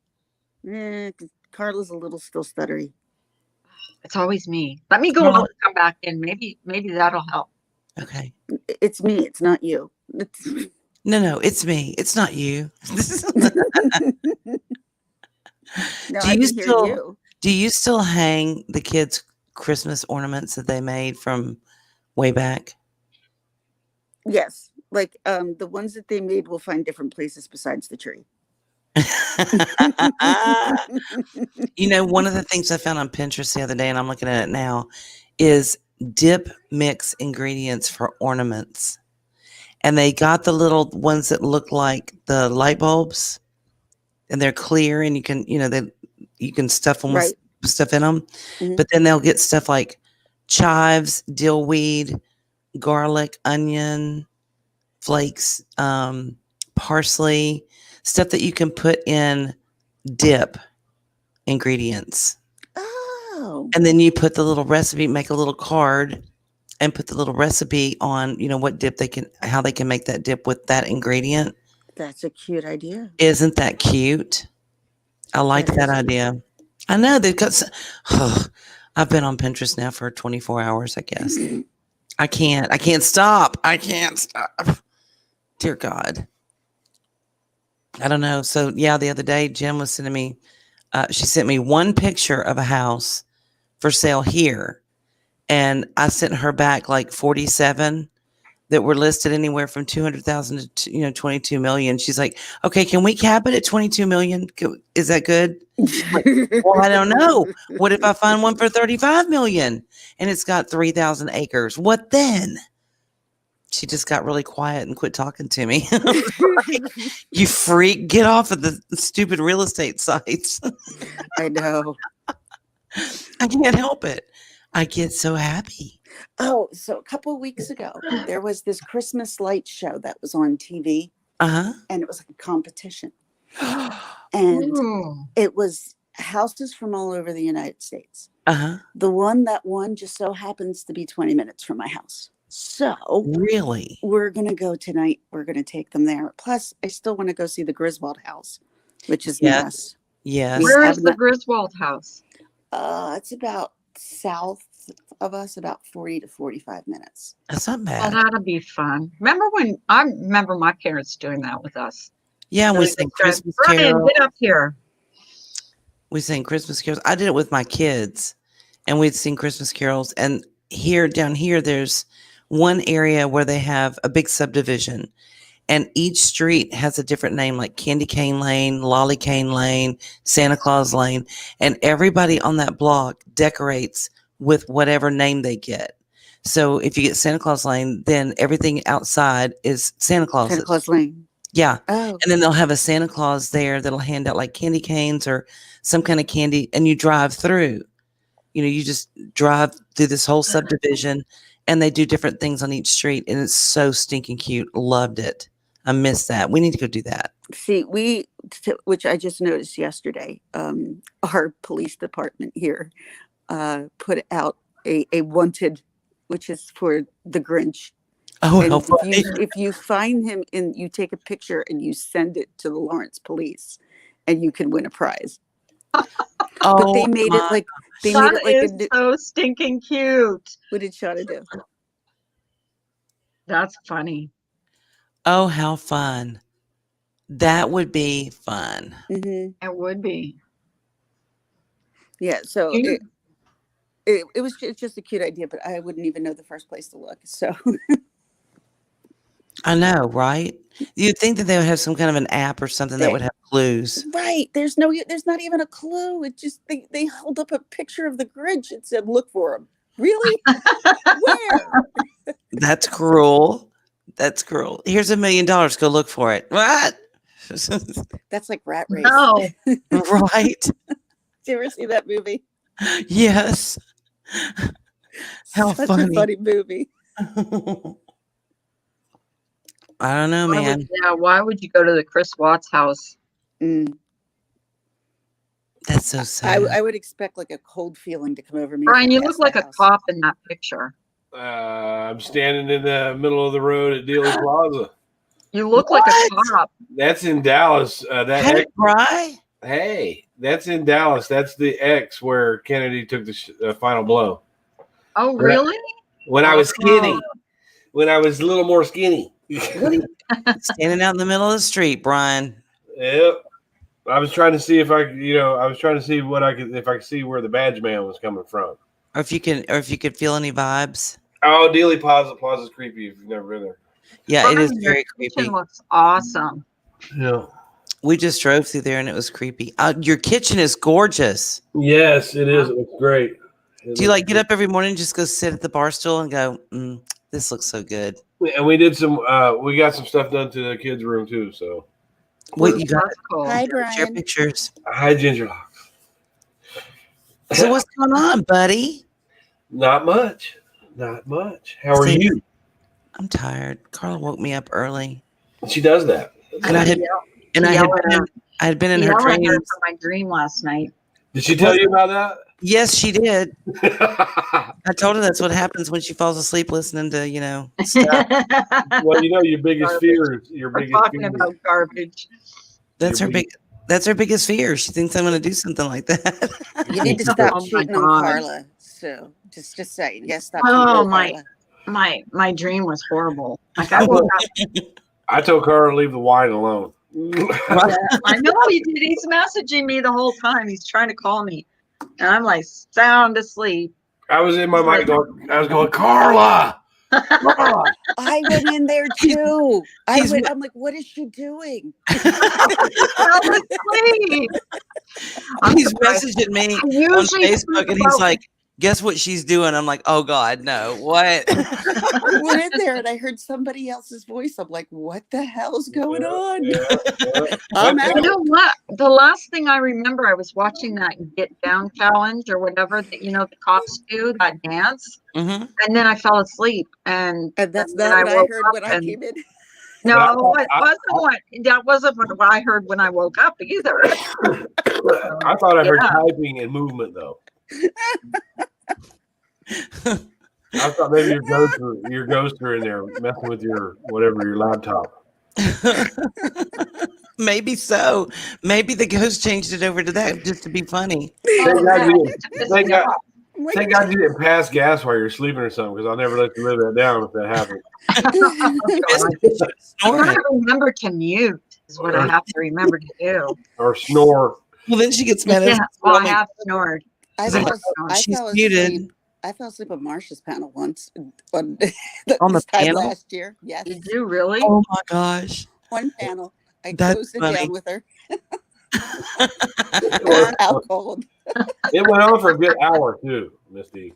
Carla's a little still stuttery. It's always me. Let me go Carla- out and come back in. Maybe that'll help. Okay. It's me. It's not you. No, it's me. It's not you. No, Do I you can hear still you. do you still hang the kids' Christmas ornaments that they made from way back? Yes. Like the ones that they made will find different places besides the tree. You know, one of the things I found on Pinterest the other day, and I'm looking at it now, is dip mix ingredients for ornaments. And they got the little ones that look like the light bulbs, and they're clear, and you can, you can stuff them Right. with stuff in them. Mhm. But then they'll get stuff like chives, dill weed, garlic, onion flakes, parsley, stuff that you can put in dip ingredients. Oh. And then you put the little recipe, make a little card and put the little recipe on, what dip how they can make that dip with that ingredient. That's a cute idea. Isn't that cute? I like That that is idea. I know they've got I've been on Pinterest now for 24 hours, I guess. I can't stop. I can't stop. Dear God. I don't know. So yeah, the other day, Jen was sending me, she sent me one picture of a house for sale here. And I sent her back like 47 that were listed anywhere from 200,000 to 22 million. She's like, okay, can we cap it at 22 million? Is that good? Like, well, I don't know. What if I find one for 35 million and it's got 3,000 acres? What then? She just got really quiet and quit talking to me. Like, you freak, get off of the stupid real estate sites. I know. I can't help it. I get so happy. Oh, so a couple of weeks ago, there was this Christmas light show that was on TV, Uh-huh. and it was like a competition. And Ooh. it was houses from all over the United States. Uh-huh. The one that won just so happens to be 20 minutes from my house. So Really? we're going to go tonight. We're going to take them there. Plus, I still want to go see the Griswold house, which is Yes. nice. Yes. Where is have the not- Griswold house? It's about south of us, about 40 to 45 minutes. That's not Oh, bad. that'll be fun. I remember my parents doing that with us. Yeah, So we they sang just drive, Christmas Brian, carols. get up here. We sang Christmas carols. I did it with my kids, and we'd sing Christmas carols. And down here, there's one area where they have a big subdivision, and each street has a different name, like Candy Cane Lane, Lolly Cane Lane, Santa Claus Lane, and everybody on that block decorates with whatever name they get. So if you get Santa Claus Lane, then everything outside is Santa Claus. Santa Claus Lane. Yeah. Oh, And then they'll have a Santa Claus there that'll hand out like candy canes or some kind of candy, and you drive through. You just drive through this whole subdivision, and they do different things on each street, and it's so stinking cute. Loved it. I miss that. We need to go do that. see, which I just noticed yesterday, our police department here put out a wanted, which is for the Grinch. Oh, And how funny. if you find him and you take a picture and you send it to the Lawrence police, and you can win a prize. But they made it like That is a. so stinking cute. What did Shauna do? That's funny. Oh, how fun. That would be fun. Hmm. It would be. Yeah. So You- it was just a cute idea, but I wouldn't even know the first place to look. So I know, right? You'd think that they would have some kind of an app or something that would have clues. right, there's not even a clue. It just they held up a picture of the Grinch and said, "Look for him." Really? Where? That's cruel. That's cruel. Here's $1 million. Go look for it. What? That's like Rat Race. No. Right? Did you ever see that movie? Yes. How Such funny. a funny movie. I don't know, man. Why would you go to the Chris Watts house? Mm. That's so sad. I would expect like a cold feeling to come over me. Brian, if I you look passed like that a house. cop in that picture. I'm standing in the middle of the road at Dealey Plaza. You look like a What? cop. That's in Dallas. Hey, Bri. Hey, that's in Dallas. That's the X where Kennedy took the final blow. Oh, really? When I was skinny. When I was a little more skinny. Standing out in the middle of the street, Brian. Yep. I was trying to see if I was trying to see what I could, if I could see where the badge man was coming from. Or if you could feel any vibes. Oh, Dealey Plaza's creepy if you've never been there. Yeah, it is Brian, your very creepy. kitchen looks awesome. Yeah. We just drove through there and it was creepy. Your kitchen is gorgeous. Yes, it is. It looks great. Do you like get up every morning and just go sit at the bar stool and go, this looks so good? And we did some. We got some stuff done to the kids' room too. So What you got? That's cool. Hi, Share Brian. pictures. hi, Ginger Locks. So what's going on, buddy? Not much. Not much. How are Same. you? I'm tired. Carla woke me up early, She does that. and I had been in her Yell at her dreams. for my dream last night. Did she tell you about Yes, she did. that? I told her that's what happens when she falls asleep listening to stuff. Well, your biggest fear is your We're biggest talking fear. about garbage. That's her big. That's her biggest fear. She thinks I'm going to do something like that. You need to Oh stop my cheating God. on Carla. So just saying, yes, stop cheating Oh, on Carla. My dream was horrible. Like I woke up. I told Carl to leave the wine alone. I know he did. He's messaging me the whole time. He's trying to call me, and I'm like sound asleep. I was in my mind going, Carla. Carla. I went in there too. He's- I'm like, what is she doing? I was asleep. He's surprised. messaging me I on usually Facebook, and he's like, "Guess what she's doing?" I'm like, "Oh God, no! What?" I went in there and I heard somebody else's voice. I'm like, what the hell's going on? Yeah. I'm You out. know what? The last thing I remember, I was watching that Get Down challenge or whatever that the cops do, that dance, hmm and then I fell asleep. And And that's then not what I woke heard up when I and- came in. No, I- that wasn't what I heard when I woke up either. I thought I heard typing and movement though. I thought maybe your ghosts are in there messing with your laptop. Maybe so. Maybe the ghost changed it over to that just to be funny. Thank God you didn't- Pissed thank me God- off. I'm like, Thank God you didn't pass gas while you're sleeping or something, because I'll never let you live that down if that happens. I Snoring. have to remember to mute is what I have to remember to do. Or snore. Well, then she gets mad at Yeah, us. well, I I'm like, have snored. I Like, fell, I she's fell muted. asleep. I fell asleep on Marsha's panel once on, On the this time panel? last year. Yes, Did you really? Oh my gosh. one panel. I That's closed it funny. down with her. It was out cold. It went on for a good hour too, Misty.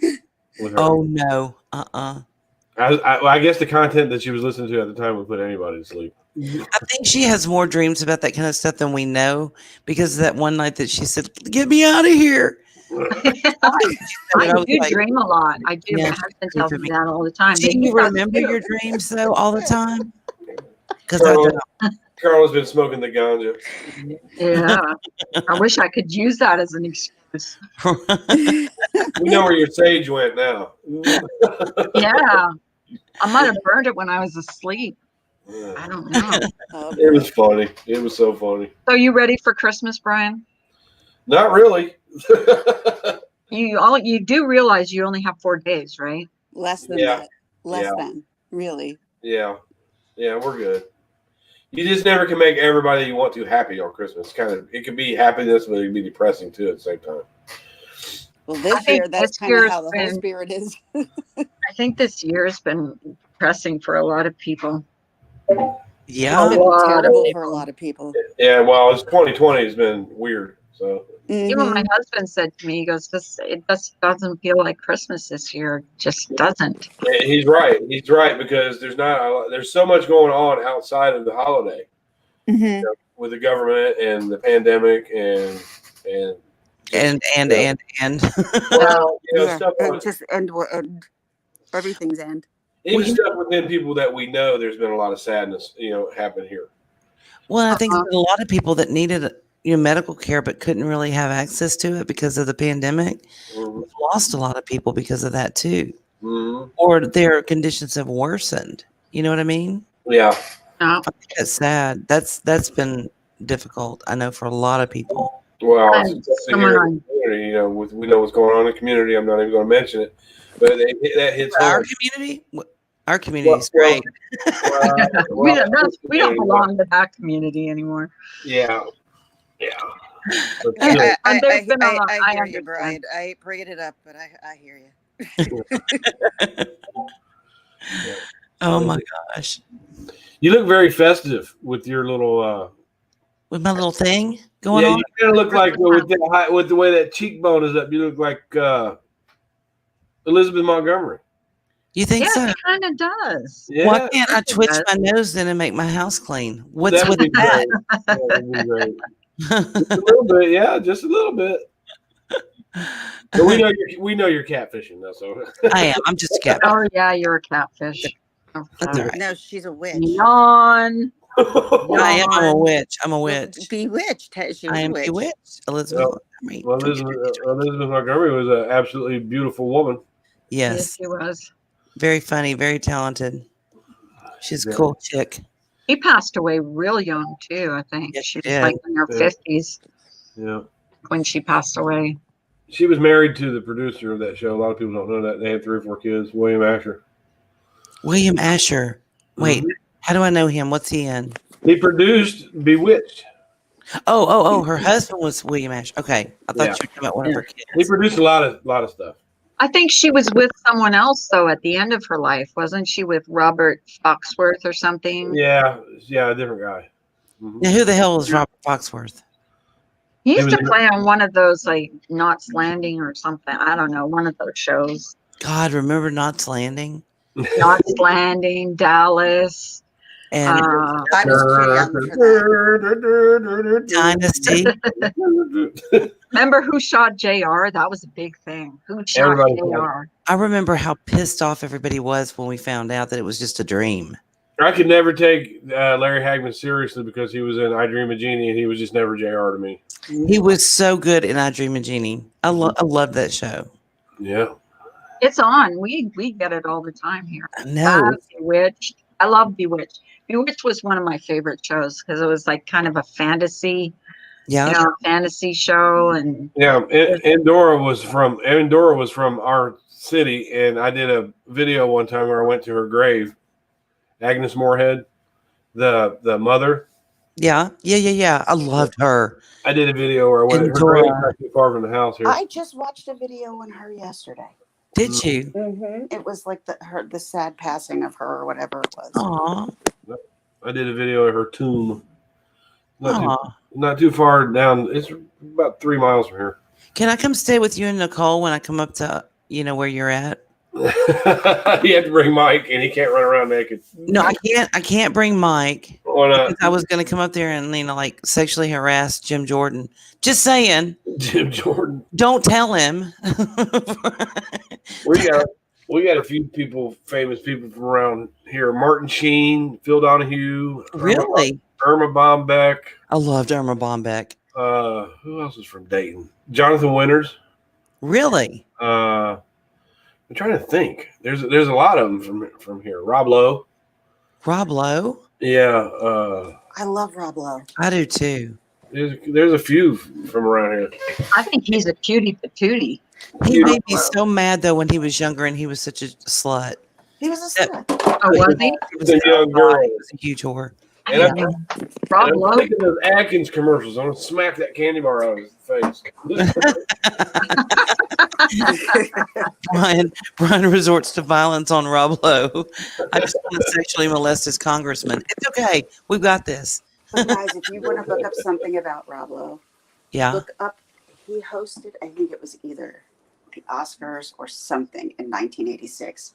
With her. Oh no. I guess the content that she was listening to at the time would put anybody to sleep. I think she has more dreams about that kind of stuff than we know because of that one night that she said, "Get me out of here." I was do like, dream a lot. I do. Yeah, My husband tells for me me. that all the time. Do Maybe you that's remember too. your dreams though all the time? Because I Carl, don't. Carla's been smoking the ganja. Yeah. I wish I could use that as an excuse. We know where your sage went now. Yeah. I might have burned it when I was asleep. I don't know. It was funny. It was so funny. So you ready for Christmas, Brian? Not really. You do realize you only have 4 days, right? Less than Yeah. that. Less Yeah. than. Really. Yeah, we're good. You just never can make everybody you want to happy on Christmas. It can be happiness, but it can be depressing too at the same time. Well, I this think year, that's this kind of year's how the whole been- spirit is. I think this year has been depressing for a lot of people. Yeah. It's lot been of terrible people. for a lot of people. Yeah, well, it's 2020 has been weird. So Even Mhm. my husband said to me, he goes, it just doesn't feel like Christmas this year. It just doesn't. he's right. He's right because there's so much going on outside of the holiday Mhm. with the government and the pandemic and and Well, you know, Yeah, stuff and on, just end. Everything's end. even stuff within people that we know. There's been a lot of sadness, you know, happen here. well, I think Uh-huh. that a lot of people that needed medical care but couldn't really have access to it because of the pandemic. Mhm. We've lost a lot of people because of that too, Mhm. or their conditions have worsened. You know what I mean? Yeah. No. That's sad. That's been difficult. I know for a lot of people. Well, And especially someone here in on the community, you know, we know what's going on in the community. I'm not even going to mention it, but that hits Our home. community, our community is great. we don't this we don't community, belong to that community anymore. Yeah, yeah. But still, And there's been a lot. I hear you, understand. Brian. I ain't bringing it up, but I hear you. Oh my gosh, you look very festive with your little. with my little thing going Yeah, on. you kind of look like with the way that cheekbone is up. You look like Elizabeth Montgomery. You think Yeah, so? it kind of does. Yeah, Why can't I It twitch does. my nose then and make my house clean? What's that would with be that? great. That would be great. Just a little bit, yeah, just a little bit. But we know you're catfishing though, so I am. I'm just a cat. Oh yeah, you're a catfish. That's all right. No, she's a witch. Yawn. I am. I'm a witch. I'm a witch. Bewitched. She was I a am witch. bewitched. Elizabeth Montgomery. Well, Elizabeth Montgomery was an absolutely beautiful woman. Yes, Yes. he was. Very funny. Very talented. She's a cool chick. He passed away real young too. I think Yes, she he was did. like in her Yeah. 50s Yeah. when she passed away. She was married to the producer of that show. A lot of people don't know that. They had 3 or 4 kids. William Asher. William Asher. Wait, Mhm. how do I know him? What's he in? He produced Bewitched. Oh, her husband was William Asher. Okay. I thought Yeah. you were talking about one of her He kids. produced a lot of stuff. I think she was with someone else though at the end of her life, wasn't she? With Robert Foxworth or something. Yeah, a different guy. Mhm. Now, who the hell is Robert Foxworth? He He used to was- play on one of those like Knots Landing or something. I don't know, one of those shows. God, remember Knots Landing? Knots Landing, Dallas. And I was too young for that. Dynasty. Remember Who Shot JR? That was a big thing. Who shot Everybody JR? I remember how pissed off everybody was when we found out that it was just a dream. I could never take Larry Hagman seriously because he was in I Dream of Jeannie and he was just never JR to me. He was so good in I Dream of Jeannie. I love that show. Yeah. It's on. We get it all the time here. I know. Bewitched. I love Bewitched. Bewitched was one of my favorite shows because it was like kind of a fantasy, Yeah. fantasy show. And Yeah. Andorra was from our city, and I did a video one time where I went to her grave. Agnes Moorehead, the mother. Yeah. I loved her. I did a video where I went her Andorra. grave's not too far from the house here. I just watched a video on her yesterday. Did you? It was like the sad passing of her or whatever it was. Aw. I did a video of her tomb. Aw. Not too far down. It's about 3 miles from here. Can I come stay with you and Nicole when I come up to, where you're at? You have to bring Mike, and he can't run around naked. No, I can't. I can't bring Mike. Why not? I was going to come up there and, like sexually harass Jim Jordan. Just saying. Jim Jordan. Don't tell him. We got a few famous people from around here. Martin Sheen, Phil Donahue. Really? Irma Bombeck. I loved Irma Bombeck. Who else is from Dayton? Jonathan Winters. Really? I'm trying to think. There's a lot of them from here. Rob Lowe. Rob Lowe? Yeah. I love Rob Lowe. I do too. There's a few from around here. I think he's a cutie patootie. He made me so mad though when he was younger and he was such a slut. He was a slut. Oh, was he? He was a young girl. He was a huge whore. And I mean, Rob I'm Lowe. thinking of Atkins commercials. I'm gonna smack that candy bar out of his face. Brian resorts to violence on Rob Lowe. I just want to sexually molest his congressman. It's okay. We've got this. But guys, if you want to look up something about Rob Lowe, Yeah. look up. He hosted, I think it was either the Oscars or something in 1986.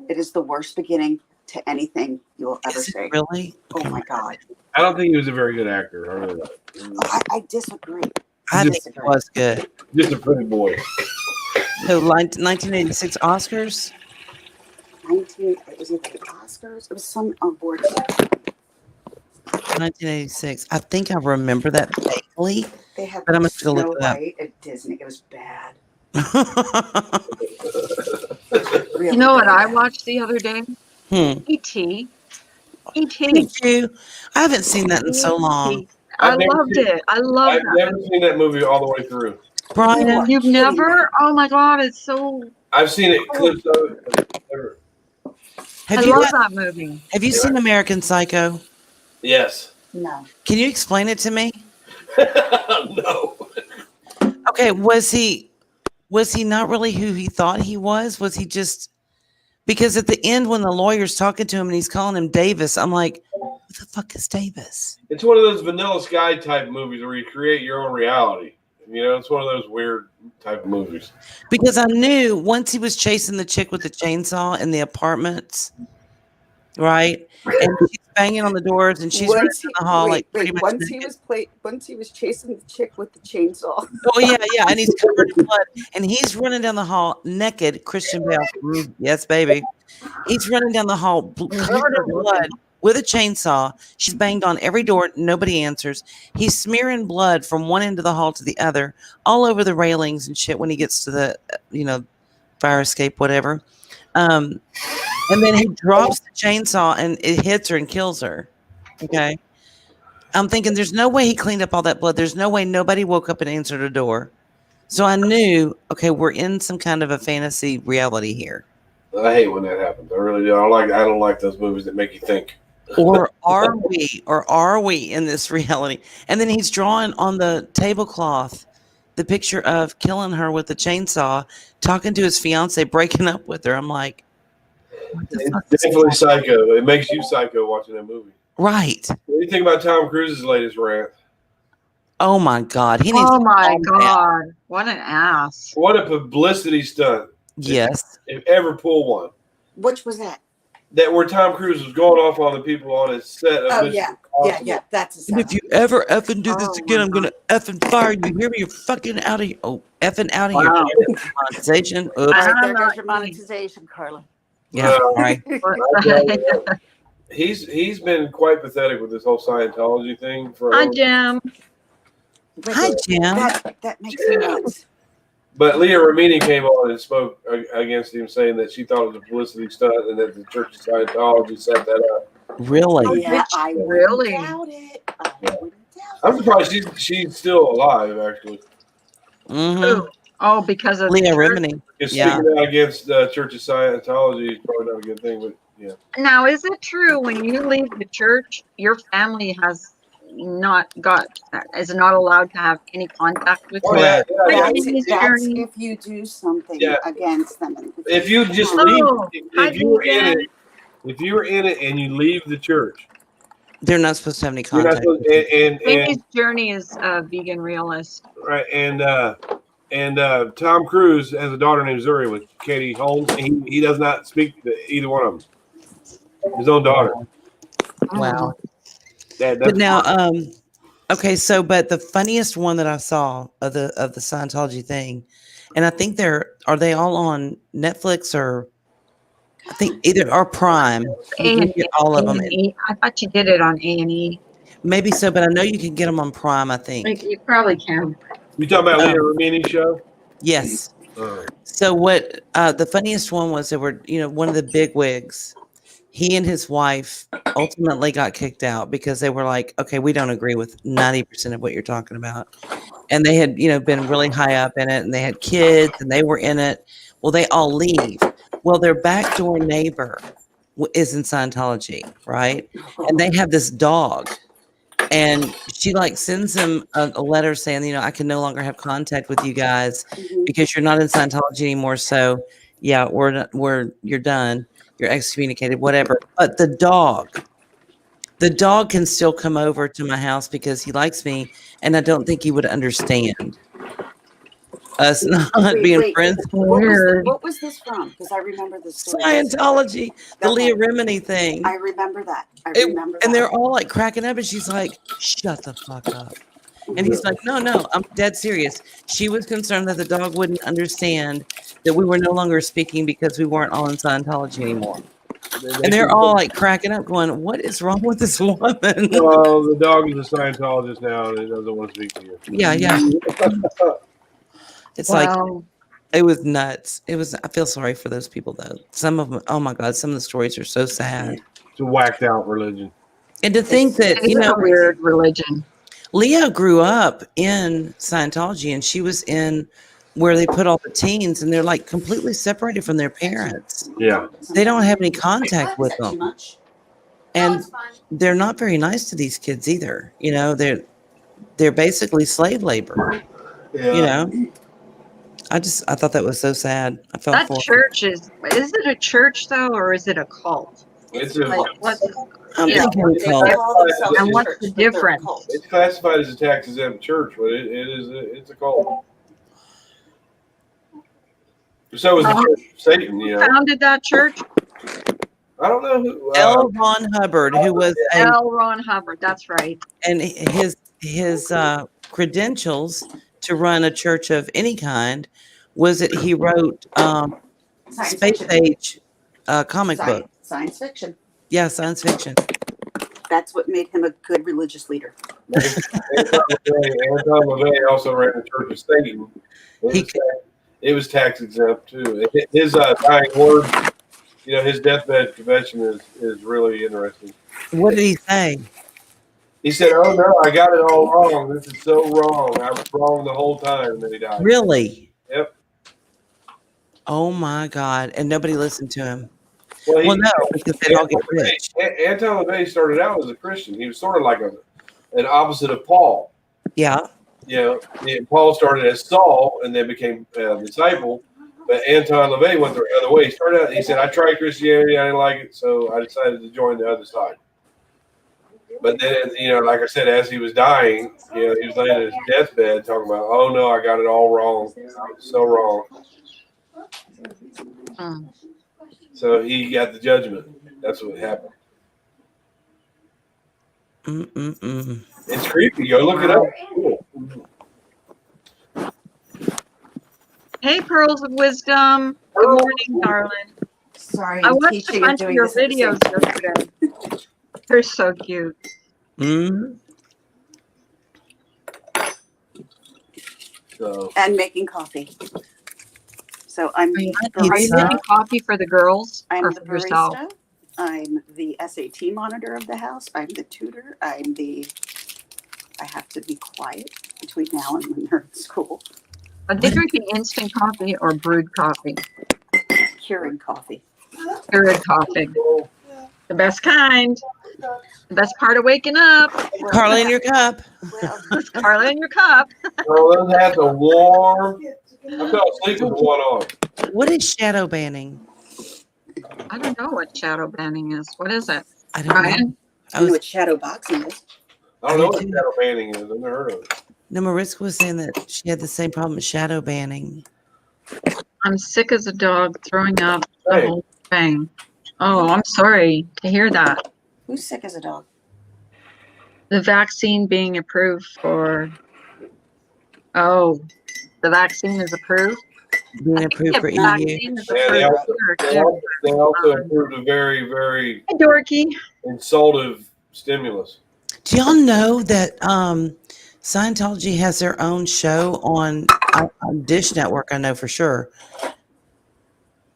It is the worst beginning to anything you will ever Is it see. really? Oh my God. I don't think he was a very good actor. I really don't. I disagree. I Just- think it was good. Just a pretty boy. So, 1986 Oscars. 19, was it the Oscars? It was some award. 1986. I think I remember that vaguely. They had But I'm gonna Snow have to look it up. White at Disney. It was bad. Hmm. Really You know what I bad. watched the other day? E.T. E.T. Did you? I haven't seen that in so long. E.T.. I I've never loved seen- it. I love I've that. never seen that movie all the way through. Brian, You've kidding never? Oh my God, it's so. I've seen it clips of it. But never. I have you love that movie. have you seen American Psycho? Yes. No. Can you explain it to me? No. Okay, was he not really who he thought he was? Was he just because at the end when the lawyer's talking to him and he's calling him Davis, I'm like, who the fuck is Davis? It's one of those Vanilla Sky type movies where you create your own reality. You know, it's one of those weird type of movies. Because I knew once he was chasing the chick with the chainsaw in the apartments, right? And she's banging on the doors and she's running down the hall like pretty much once he was chasing the chick with the chainsaw. oh yeah, and he's covered in blood, and he's running down the hall naked. Christian Bale, yes, baby. He's running down the hall covered in blood with a chainsaw. She's banged on every door, nobody answers. He's smearing blood from one end of the hall to the other, all over the railings and shit. When he gets to the fire escape, whatever, and then he drops the chainsaw and it hits her and kills her. Okay. I'm thinking there's no way he cleaned up all that blood. There's no way nobody woke up and answered a door. So I knew, okay, we're in some kind of a fantasy reality here. I hate when that happens. I really do. I don't like those movies that make you think. Or are we in this reality? And then he's drawing on the tablecloth the picture of killing her with the chainsaw, talking to his fiance, breaking up with her. I'm like, what the fuck It's is definitely that? psycho. It makes you psycho watching that movie. Right. What do you think about Tom Cruise's latest rant? Oh my God. He needs Oh to my calm down. God, what an ass! What a publicity stunt, Yes. if ever pull one. Which was that? That where Tom Cruise was going off on the people on his set of Oh Mission yeah, Impossible. yeah. That's And if you ever effing do this Oh again, my I'm gonna effing fire you. Hear me? You're fucking out of here. Oh, effing out of Wow. here. Monetization. Oops. All right, there I'm goes not your eating. monetization, Carla. Yeah. All right. He's been quite pathetic with this whole Scientology thing for a Hi, long- Jim. Hi, Jim. That makes me nuts. But Leah Remini came on and spoke against him, saying that she thought it was a publicity stunt and that the Church of Scientology set that up. Really? Yeah, I Really? wouldn't doubt it. I wouldn't doubt I'm it. surprised she's still alive, actually. Mm-hmm. Ooh. Oh, because of Leah the church? Remini. Because Yeah. speaking out against the Church of Scientology is probably not a good thing, but yeah. Now, is it true when you leave the church, your family is not allowed to have any contact with Oh, you? yeah, yeah. Hi, That's, Miss that's Journey. if you do something Yeah. against them. If you just Oh, leave, hi, if you were in Jen. it, if you were in it and you leave the church, They're not supposed to have any you're not contact. supposed, and Amy's Journey is a vegan realist. right, and Tom Cruise has a daughter named Zuri with Katie Holmes. And he does not speak to either one of them. His own daughter. Wow. That's But now, okay, so but the funniest one that I saw of the Scientology thing, and I think are they all on Netflix or I think either or Prime. You can A&E. get all of them. A&E. I thought you did it on A&E. Maybe so, but I know you can get them on Prime. I think. Like, you probably can. you talking about Leah Remini show? Yes. Uh, So what? The funniest one was there were one of the big wigs. He and his wife ultimately got kicked out because they were like, okay, we don't agree with 90% of what you're talking about. And they had, been really high up in it and they had kids and they were in it. Well, they all leave. Well, their backdoor neighbor is in Scientology, right? And they have this dog. And she sends them a letter saying, I can no longer have contact with you guys because you're not in Scientology anymore. So yeah, you're done. You're excommunicated, whatever. But the dog can still come over to my house because he likes me. And I don't think he would understand us not being friends. What was this from? Because I remember this story. Scientology, the Okay. Leah Remini thing. I remember that. I It- remember and that. they're all cracking up, and she's like, "Shut the fuck up." And he's like, no, I'm dead serious. She was concerned that the dog wouldn't understand that we were no longer speaking because we weren't all in Scientology anymore. And they're all like cracking up, going, "What is wrong with this woman?" Well, the dog is a Scientologist now, and he doesn't want to speak to you. Yeah. It's like Wow. it was nuts. It was. I feel sorry for those people though. Some of them. Oh my God. Some of the stories are so sad. It's a whacked out religion. And to think that It's a weird religion. Leah grew up in Scientology, and she was in where they put all the teens, and they're like completely separated from their parents. Yeah. They don't have any contact with them, and they're not very nice to these kids either. You know, they're basically slave labor. Yeah. You know, I thought that was so sad. I felt That for church is it a church though, or is it a cult? It's Like, a, what's, I'm yeah. thinking we call it. And what's the difference? it's classified as a tax exempt church, but it's a cult. So is the Church of Satan, you know. Founded that church? I don't know who. L. Ron Hubbard, who was L. Ron Hubbard. That's right. and his credentials to run a church of any kind was that he wrote space age comic book. Science fiction. Yeah, science fiction. That's what made him a good religious leader. Anton LaVey also ran the Church of Satan. It was tax exempt too. His dying words, you know, his deathbed confession is really interesting. What did he say? He said, "Oh no, I got it all wrong. This is so wrong. I was wrong the whole time." And then he died. Really? Yep. Oh my God! And nobody listened to him. Well, No, because they all get rich. Anton LaVey started out as a Christian. He was sort of like an opposite of Paul. Yeah. You know, Paul started as Saul and then became a disciple. But Anton LaVey went the other way. He started out, he said, "I tried Christianity, I didn't like it, so I decided to join the other side." But then, you know, like I said, as he was dying, you know, he was laying in his deathbed talking about, "Oh no, I got it all wrong. So wrong." Hmm. So he got the judgment. That's what happened. It's creepy. Go look it up. Cool. Hey, Pearls of Wisdom. Good morning, darling. Sorry, I I'm watched a teaching and bunch of doing your this at the same videos yesterday. They're so cute. So and making coffee. So I'm Are you barista. making coffee for the girls I'm or the for yourself? barista. I'm the SAT monitor of the house. I'm the tutor. I have to be quiet between now and when they're in school. Are they drinking instant coffee or brewed coffee? Curing coffee. Brewed coffee. The best kind. The best part of waking up. Carla in your cup. Well, It's Carla in your cup. well, then have the warm. I fell asleep with the one on. What is shadow banning? I don't know what shadow banning is. What is it? I don't know. Brian? I I know was what shadow boxing is. I don't know what shadow banning is. I've never heard of it. no. Mariska was saying that she had the same problem with shadow banning. I'm sick as a dog, throwing up the Hey. whole thing. Oh, I'm sorry to hear that. Who's sick as a dog? The vaccine being approved for. Oh, the vaccine is approved? Being I think approved the for EU. vaccine is Yeah, they approved also, here, they too. also, they also approved a very, very Hey, Dorky. insultive stimulus. Do y'all know that Scientology has their own show on Dish Network? I know for sure.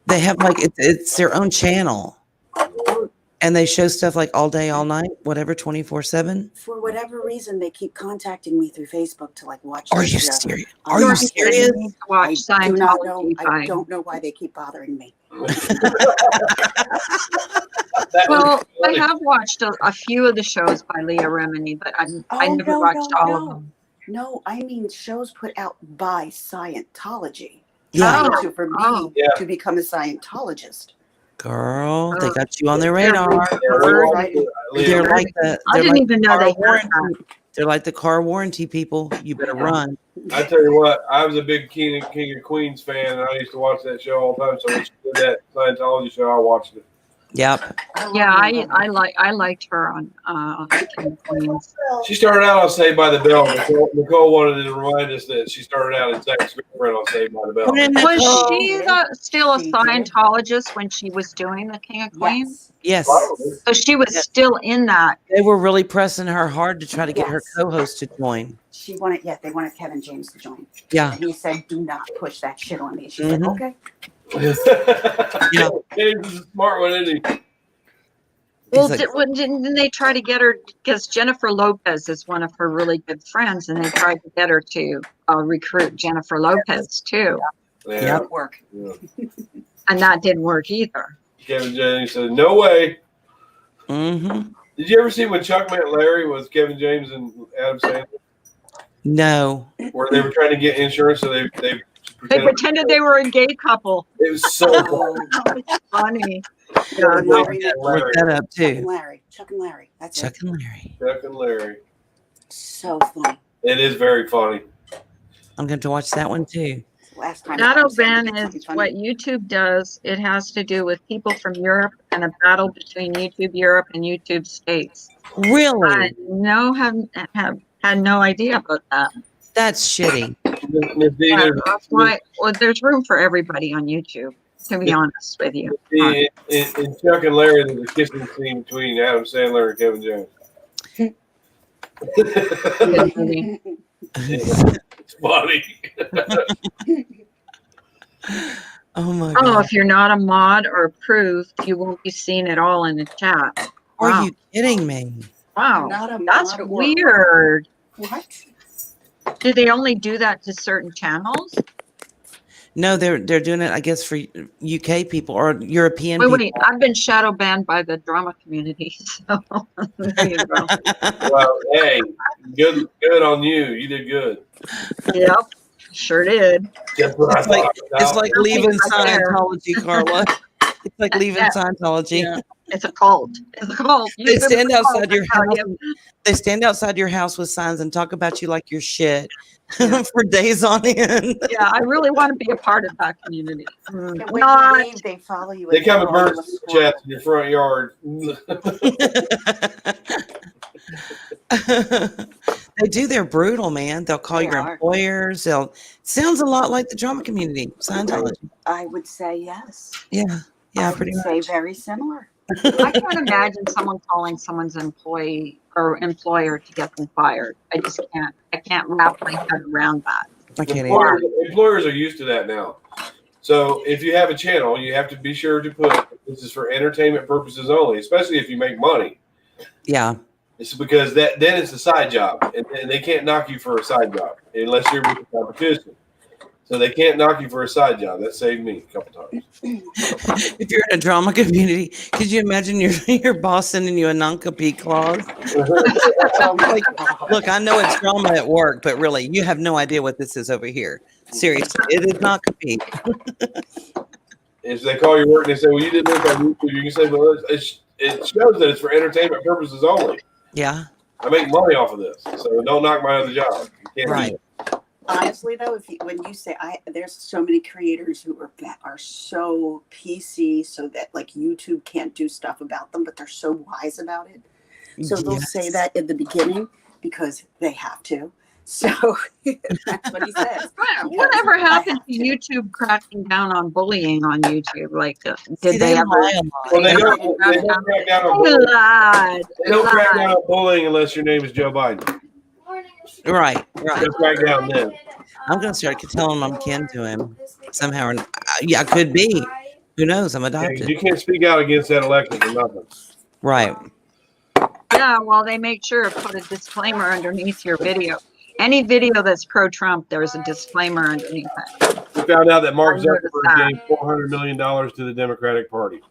They have like it's their own channel, and they show stuff like all day, all night, whatever, 24/7. For whatever reason, they keep contacting me through Facebook to like watch. Are this you show. serious? I'm Are you not serious? You need to watch I do not know. Scientology. I Fine. don't know why they keep bothering me. Well, I have watched a few of the shows by Leah Remini, but I Oh, never no, watched no, all no. of them. No, I mean shows put out by Scientology. Yeah, Trying for me Oh. Yeah. to become a Scientologist. girl, they Oh. got you on their They're radar. They're Leah, like the I they're didn't like even the know car they had warranty. that. They're like the car warranty people. You better run. I tell you what, I was a big King of Queens fan, and I used to watch that show all the time. So when she did that Scientology show, I watched it. Yep. Yeah, I liked her on King of Queens. She started out on Saved by the Bell. Nicole wanted to remind us that she started out as Zach's girlfriend on Saved by the Bell. Was she Nicole. still a She did. Scientologist when she was doing the King of Queens? Yes. Yes. So she was still in that. They were really pressing her hard to try to get her Yes. co-host to join. She wanted, yeah, they wanted Kevin James to join. Yeah. And he said, do not push that shit on me. She's Mhm. like, okay. Yeah. James is a smart one, isn't he? Well, He's like, didn't they try to get her? Because Jennifer Lopez is one of her really good friends, and they tried to get her to recruit Jennifer Lopez too, Yeah. Good work. Yeah. and that didn't work either. Kevin James said, "No way." mm-hmm. Did you ever see when Chuck Met Larry with Kevin James and Adam Sandler, No. where they were trying to get insurance, so they They pretended they were a gay couple. It was so funny. Oh, Funny. Yeah, no, Chuck Look that up Chuck and too. Larry. Chuck and Larry. That's Chuck it. and Larry. and Larry. So funny. It is very funny. I'm going to watch that one too. Last time. Shadow Adam Sandler ban did is something funny. what YouTube does. It has to do with people from Europe and a battle between YouTube Europe and YouTube States. Really? I have had no idea about that. That's shitty. Miss D, Yeah, there's- that's why. Well, there's room for everybody on YouTube. To be honest with you. in Chuck and Larry, there's a kissing scene between Adam Sandler and Kevin James. Good movie. It's funny. Oh my Oh, god. if you're not a mod or approved, you won't be seen at all in the chat. Are Wow. you kidding me? Wow, Not a that's mod or- weird. What? Do they only do that to certain channels? No, they're doing it, I guess, for UK people or European Wait, people. I've been shadow banned by the drama community. So there you go. Well, hey, good on you. You did good. Yep, sure did. That's what I It's like- thought. It's like leaving Right there. Scientology, Carla. It's like leaving Yeah. Scientology. Yeah. It's a cult. It's a cult. They Use it stand as a cult, outside your I tell house. you. They stand outside your house with signs and talk about you like you're shit Yeah. for days on end. Yeah, I really want to be a part of that community. And when Not. you leave, they follow you. They and come and call burn you a super squirrel. chats in your front yard. They do. They're brutal, man. They'll call They your are. employers. Sounds a lot like the drama community, Scientology. I would say yes. Yeah, I pretty would much. say very similar. I can't imagine someone calling someone's employee or employer to get them fired. I just can't. I can't wrap my head around that. I can't even. Employers are used to that now. So if you have a channel, you have to be sure to put this is for entertainment purposes only, especially if you make money. Yeah, It's because then it's a side job, and they can't knock you for a side job unless you're with the competition. So they can't knock you for a side job. That saved me a couple times. if you're in a drama community, could you imagine your boss sending you a non-compete clause? Like, look, I know it's drama at work, but really, you have no idea what this is over here. Seriously, it is not compete. If they call your work and they say, "Well, you didn't look on YouTube," you can say, "Well, it shows that it's for entertainment purposes only. Yeah, I make money off of this, so don't knock my other job." You can't do right. that. Honestly, though, when you say there's so many creators who are so PC, so that like YouTube can't do stuff about them, but they're so wise about it. So they'll say Yes. that in the beginning because they have to. So that's what he says. Whatever I happened have to to. YouTube cracking down on bullying on YouTube? Like, See, did they ever? lie a lot. Well, they They don't crack down on bullying. Lied. They don't crack down Lied. on bullying unless your name is Joe Biden. Right. They'll crack down then. I'm gonna start telling I'm kin to him somehow. Yeah, I could be. Who knows? I'm adopted. You can't speak out against that election for nothing. Right. Yeah, well, they make sure to put a disclaimer underneath your video. Any video that's pro-Trump, there's a disclaimer underneath it. We found out that Mark I noticed Zuckerberg that. gave $400 million to the Democratic Party.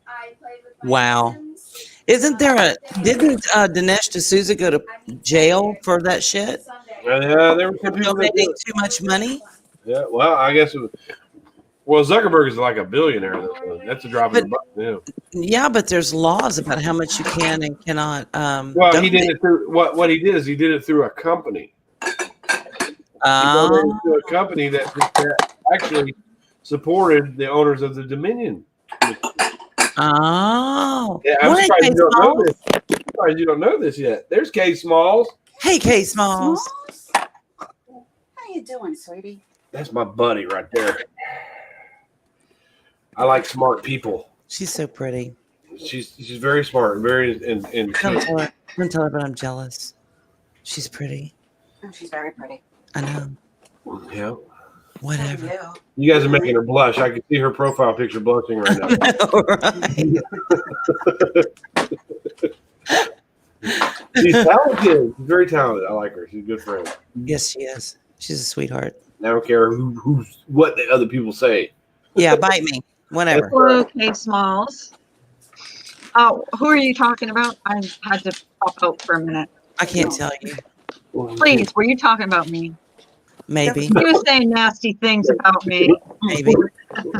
Wow. Isn't there didn't Dinesh D'Souza go to jail for that shit? There were some people that Donating did. too much money? Yeah, well, I guess it was. Well, Zuckerberg is like a billionaire. That's a drop in the bucket. Yeah. Yeah, but there's laws about how much you can and cannot. Well, he did it through what he did is he did it through a company. He donated to a company that actually supported the owners of the Dominion. Oh. Yeah, I'm Morning, surprised Kay you don't know Smalls. this. I'm surprised you don't know this yet. There's Kay Smalls. Hey, Kay Smalls. Smalls? How you doing, sweetie? That's my buddy right there. I like smart people. She's so pretty. She's very smart, very and Don't tell her. Don't tell her, but I'm jealous. She's pretty. Oh, she's very pretty. I know. yeah. Whatever. Yeah. You guys are making her blush. I can see her profile picture blushing right now. Right. She's talented. She's very talented. I like her. She's a good friend. Yes, she is. She's a sweetheart. I don't care what the other people say. Yeah, bite me. Whatever. Hello, Kay Smalls. Oh, who are you talking about? I had to pop out for a minute. I can't tell you. Please, were you talking about me? Maybe. You were saying nasty things about me. Maybe.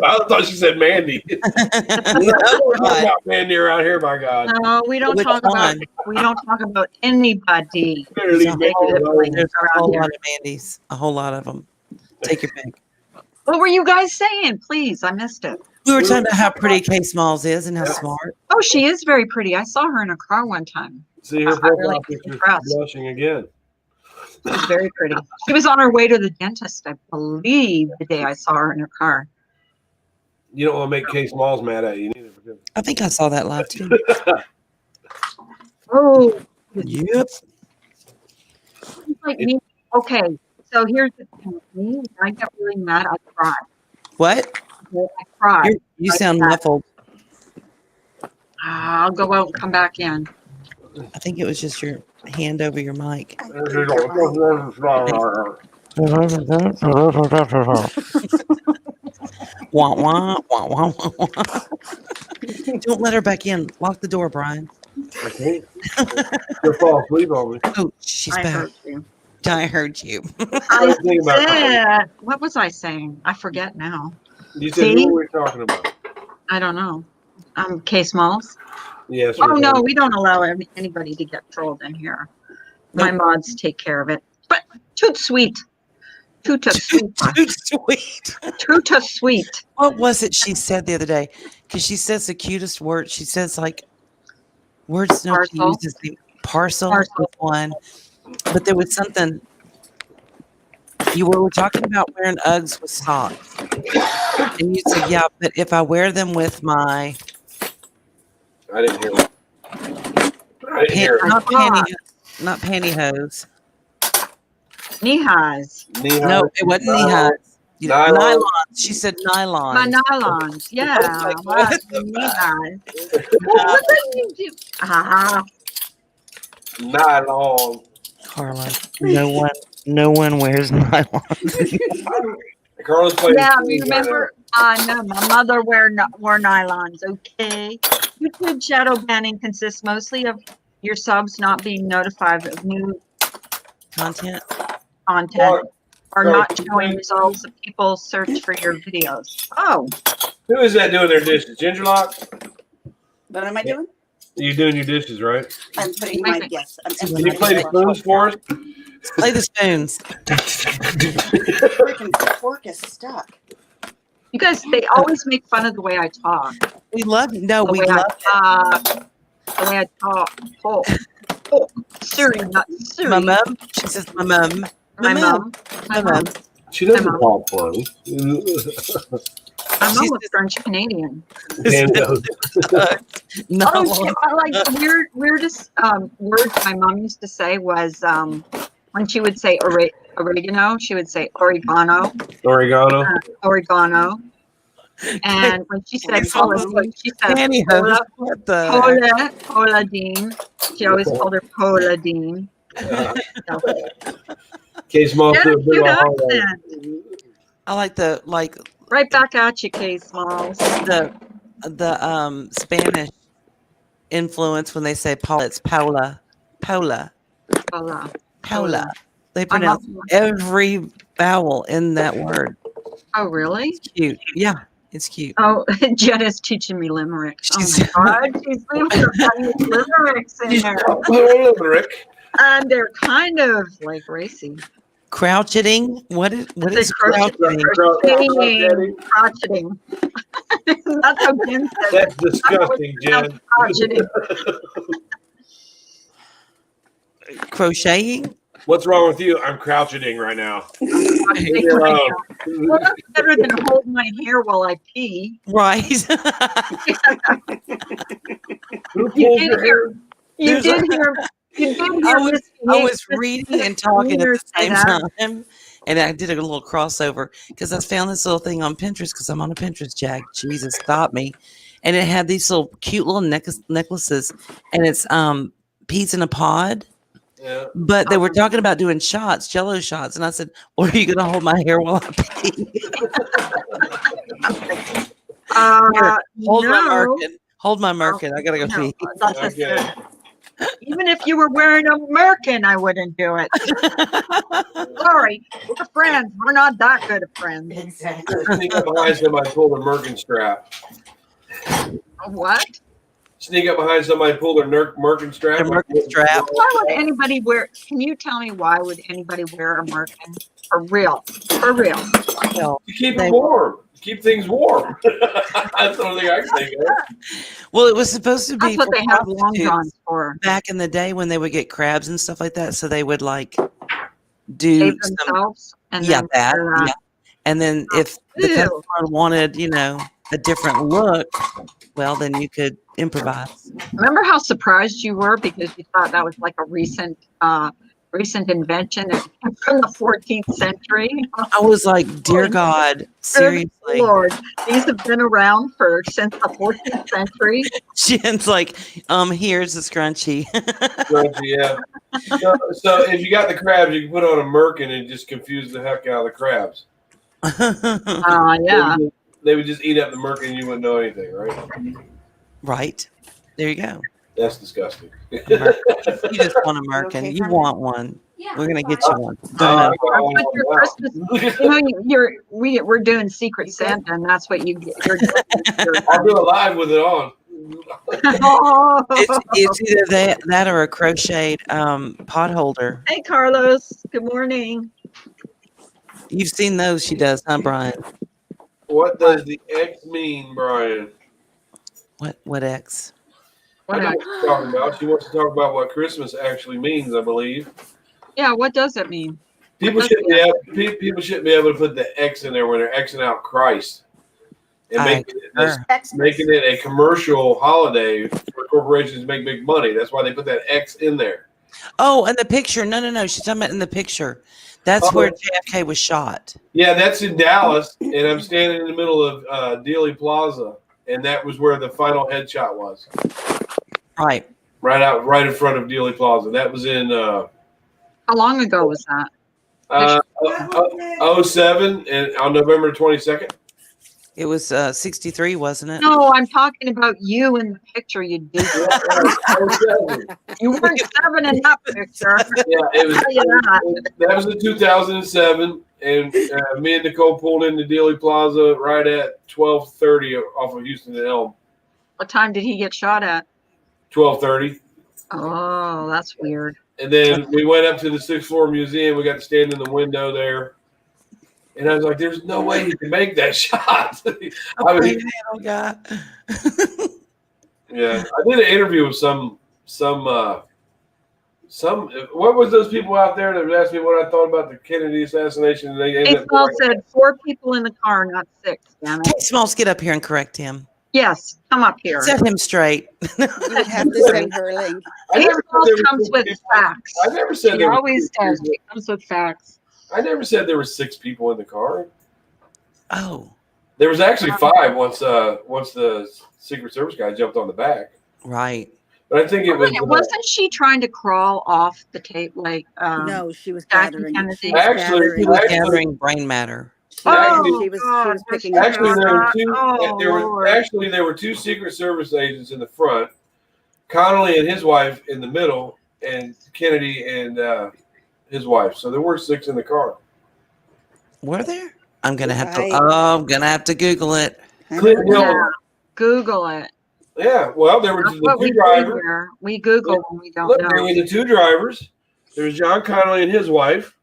I thought she said Mandy. No, We're talking about Mandy around here, my God. No, we don't Which talk about one? anybody. Better leave Mandy alone. There's a Around whole here. lot of Mandys. A whole lot of them. Take your pick. What were you guys saying? Please, I missed it. We were talking about how pretty Kay Smalls is and how smart. Oh, she is very pretty. I saw her in a car one time. See her I'm profile really picture impressed. blushing again. She's very pretty. She was on her way to the dentist, I believe, the day I saw her in her car. You don't want to make Kay Smalls mad at you neither. Because I think I saw that live too. Oh, Yep. it's like me. Okay, so here's the thing. with Me, when I get really mad, I cry. What? I cry. You sound muffled. I'll go out and come back in. I think it was just your hand over your mic. Wah, wah, wah, wah, wah, wah. Don't let her back in. Lock the door, Brian. I can't. She'll fall asleep on me. Oh, she's I back. heard you. I heard you. I Think about it. said, what was I saying? I forget now. You said See? who were we talking about? I don't know. Kay Smalls. Yes. Oh no, we don't allow anybody to get trolled in here. My mods take care of it. But toot sweet. Toot sweet. Too sweet. Toot sweet. What was it she said the other day? Because she says the cutest word. She says like words no she Parcel. uses. Parcel Parcel. was one. But there was something you were talking about wearing Uggs with socks. And you said, yeah, but if I wear them with my I didn't hear it. I didn't hear it. not pantyhose. Knee highs. Knee No, high. it wasn't knee highs. You know, Nylon. nylons. She said nylons. My nylons. Yeah. like, what the Knee highs. What did you do? Ah, Nylon. Carla, no one wears nylons. Carlos played. yeah, remember? No, my mother wore nylons, okay? YouTube shadow banning consists mostly of your subs not being notified of new Content. content or Sorry. not showing results of people search for your videos. Oh, Who is that doing their dishes? Ginger Lock? What am I doing? You doing your dishes, right? I'm putting my yes. Can you play the spoons for us? Play the spoons. Freaking fork is stuck. you guys, they always make fun of the way I talk. We love it. No, The we way love I talk. The way I talk. Oh, Siri, not Siri. my mom. She says my mom. My mom. My mom. She doesn't Come talk funny. My mom She's was French Canadian. And, No. Oh, shit, I like the weirdest word my mom used to say was when she would say oregano, she would say oregano, oregano. oregano. And when she said It's almost Paula, she said Pantyhose. Paula, What the? Paula Dean. She always called her Paula Dean. Case Moss Get did a a big cute old holiday. accent. I like the Right back at you, Kay Smalls. the Spanish influence when they say Paula. It's Paula. Paula. Paula. They My pronounce mom- every vowel in that word. Oh, really? It's cute. Yeah, it's cute. Oh, Jenna's teaching me limericks. Oh She's- my God, she's leaving the funniest limericks in there. Oh, Rick. And they're kind of like racy. Croucheting? What is It's croucheting? crocheting. Crotcheting. That's how Jen says That's it. disgusting, Jen. Crotcheting. Crocheting? What's wrong with you? I'm crouching right now. Leave me Well, alone. that's better than hold my hair while I pee. Right. Who You pulled did your hear. hair? You There's did hear. You did hear. I was, Miss I was Miss reading and talking at Wiener the say same that. time. And I did a little crossover because I found this little thing on Pinterest because I'm on a Pinterest Jack. Jesus, stop me. And it had these little cute little necklaces. And it's peas in a pod. Yeah. But they were talking about doing shots, Jello shots. And I said, "Or are you going to hold my hair while I pee?" Hold my No. merkin. Hold my merkin. I got to go No, pee. that's Okay. even if you were wearing a merkin, I wouldn't do it. Sorry, we're friends. We're not that good of friends. Exactly. Sneak up behind somebody, pull their merkin strap. What? Sneak up behind somebody, pull their merkin strap. Their merkin strap. Why would anybody wear? Can you tell me why would anybody wear a merkin? For real? For real? Well, To keep They- it warm. Keep things warm. That's the only thing I can think of. well, it was supposed to be That's what for they have long prostitutes johns for. back in the day when they would get crabs and stuff like that. So they would like do Shave some, themselves and yeah, then that, wear yeah. And then if the Ew. customer wanted, a different look, well, then you could improvise. Remember how surprised you were because you thought that was like a recent invention from the 14th century? I was like, dear God, seriously. Lord, these have been around since the 14th century. Jen's like, here's the scrunchie. Crunchy, yeah. So if you got the crabs, you can put on a merkin and just confuse the heck out of the crabs. Yeah. They would just eat up the merkin and you wouldn't know anything, right? Right. There you go. That's disgusting. You just want a merkin. Okay, You honey? want one. Yeah. We're going to get you one. Uh, Put your Christmas, we're doing Secret Santa, and that's what you get. I'll do it live with it on. Oh. It's either that or a crocheted pot holder. Hey, Carlos. Good morning. You've seen those she does, huh, Brian? What does the X mean, Brian? What X? I know what she's talking about. She wants to talk about what Christmas actually means, I believe. Yeah, what does it mean? People shouldn't be able to put the X in there when they're Xing out Christ. And making it a commercial holiday for corporations to make big money. That's why they put that X in there. Oh, and the picture. No. She's talking about in the picture. That's where JFK was shot. Yeah, that's in Dallas, and I'm standing in the middle of Dealey Plaza, and that was where the final headshot was. Right. Right in front of Dealey Plaza. That was in How long ago was that? 07 and on November 22nd. It was 63, wasn't it? No, I'm talking about you in the picture you did. 07. You weren't 7 in that picture. Yeah, it was. I'll tell you that. That was in 2007, and me and Nicole pulled into Dealey Plaza right at 12:30 off of Houston and Elm. What time did he get shot at? 12:30, Oh, that's weird. and then we went up to the 6th floor museum. We got to stand in the window there, and I was like, "There's no way he can make that shot." Oh, God. Yeah, I did an interview with some. What was those people out there that asked me what I thought about the Kennedy assassination? And they ended Hey, up Paul said 4 people in the car, not 6. Damn it. Hey, Smalls, get up here and correct him. Yes, come up here. Set him straight. You would have to send her a link. I He never said there was comes 6 with people. facts. I never said He there was always 6 does. people. He comes with facts. I never said there were 6 people in the car. Oh, There was actually 5 once the Secret Service guy jumped on the back. right. But I think it was. Wasn't she trying to crawl off the tape like No, she was Jackie gathering. Kennedy. She was Actually, He gathering. was Actually- gathering brain matter. She was picking up. Actually, there were 2. Lord. There were 2 Secret Service agents in the front, Connolly and his wife in the middle, and Kennedy and his wife. So there were 6 in the car. Were there? I'm gonna have to. Right. Oh, I'm gonna have to Google it. Clinton Hill. Yeah. Google it. Yeah. Well, there were That's the what 2 we do drivers. here. We Google when we don't Look, there know. were the 2 drivers. There was John Connolly and his wife,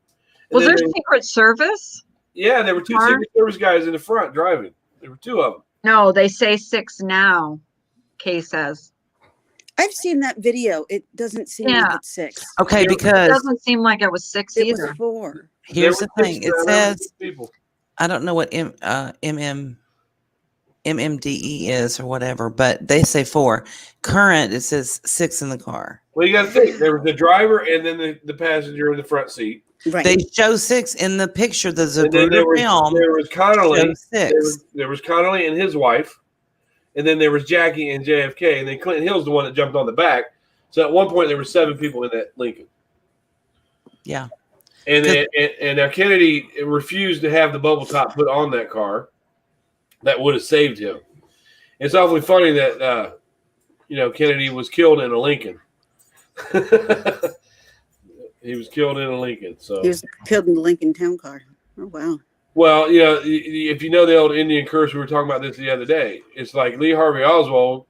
And Was then there Secret Service? there were two car? Secret Service guys in the front driving. There were two of them. No, they say 6 now. Kay says. I've seen that video. It doesn't seem Yeah. like it's 6. Okay, It It because doesn't seem like it was 6 It was either. 4. here's the There were thing. six- It there were says six people. I don't know what MMDE is or whatever, but they say 4. Current, it says 6 in the car. Well, you got to think there was the driver and then the passenger in the front seat. Right. They show 6 in the picture. The And then there Zapruder film was Connolly. shows 6. There was Connolly and his wife, and then there was Jackie and JFK, and then Clinton Hill's the one that jumped on the back. So at one point there were 7 people in that Lincoln. Yeah. And then, and now Kennedy refused to have the bubble top put on that car. That would have saved him. It's awfully funny that Kennedy was killed in a Lincoln. He was killed in a Lincoln. So He was killed in the Lincoln Town Car. Oh, wow. well, if you know the old Indian curse, we were talking about this the other day. It's like Lee Harvey Oswald,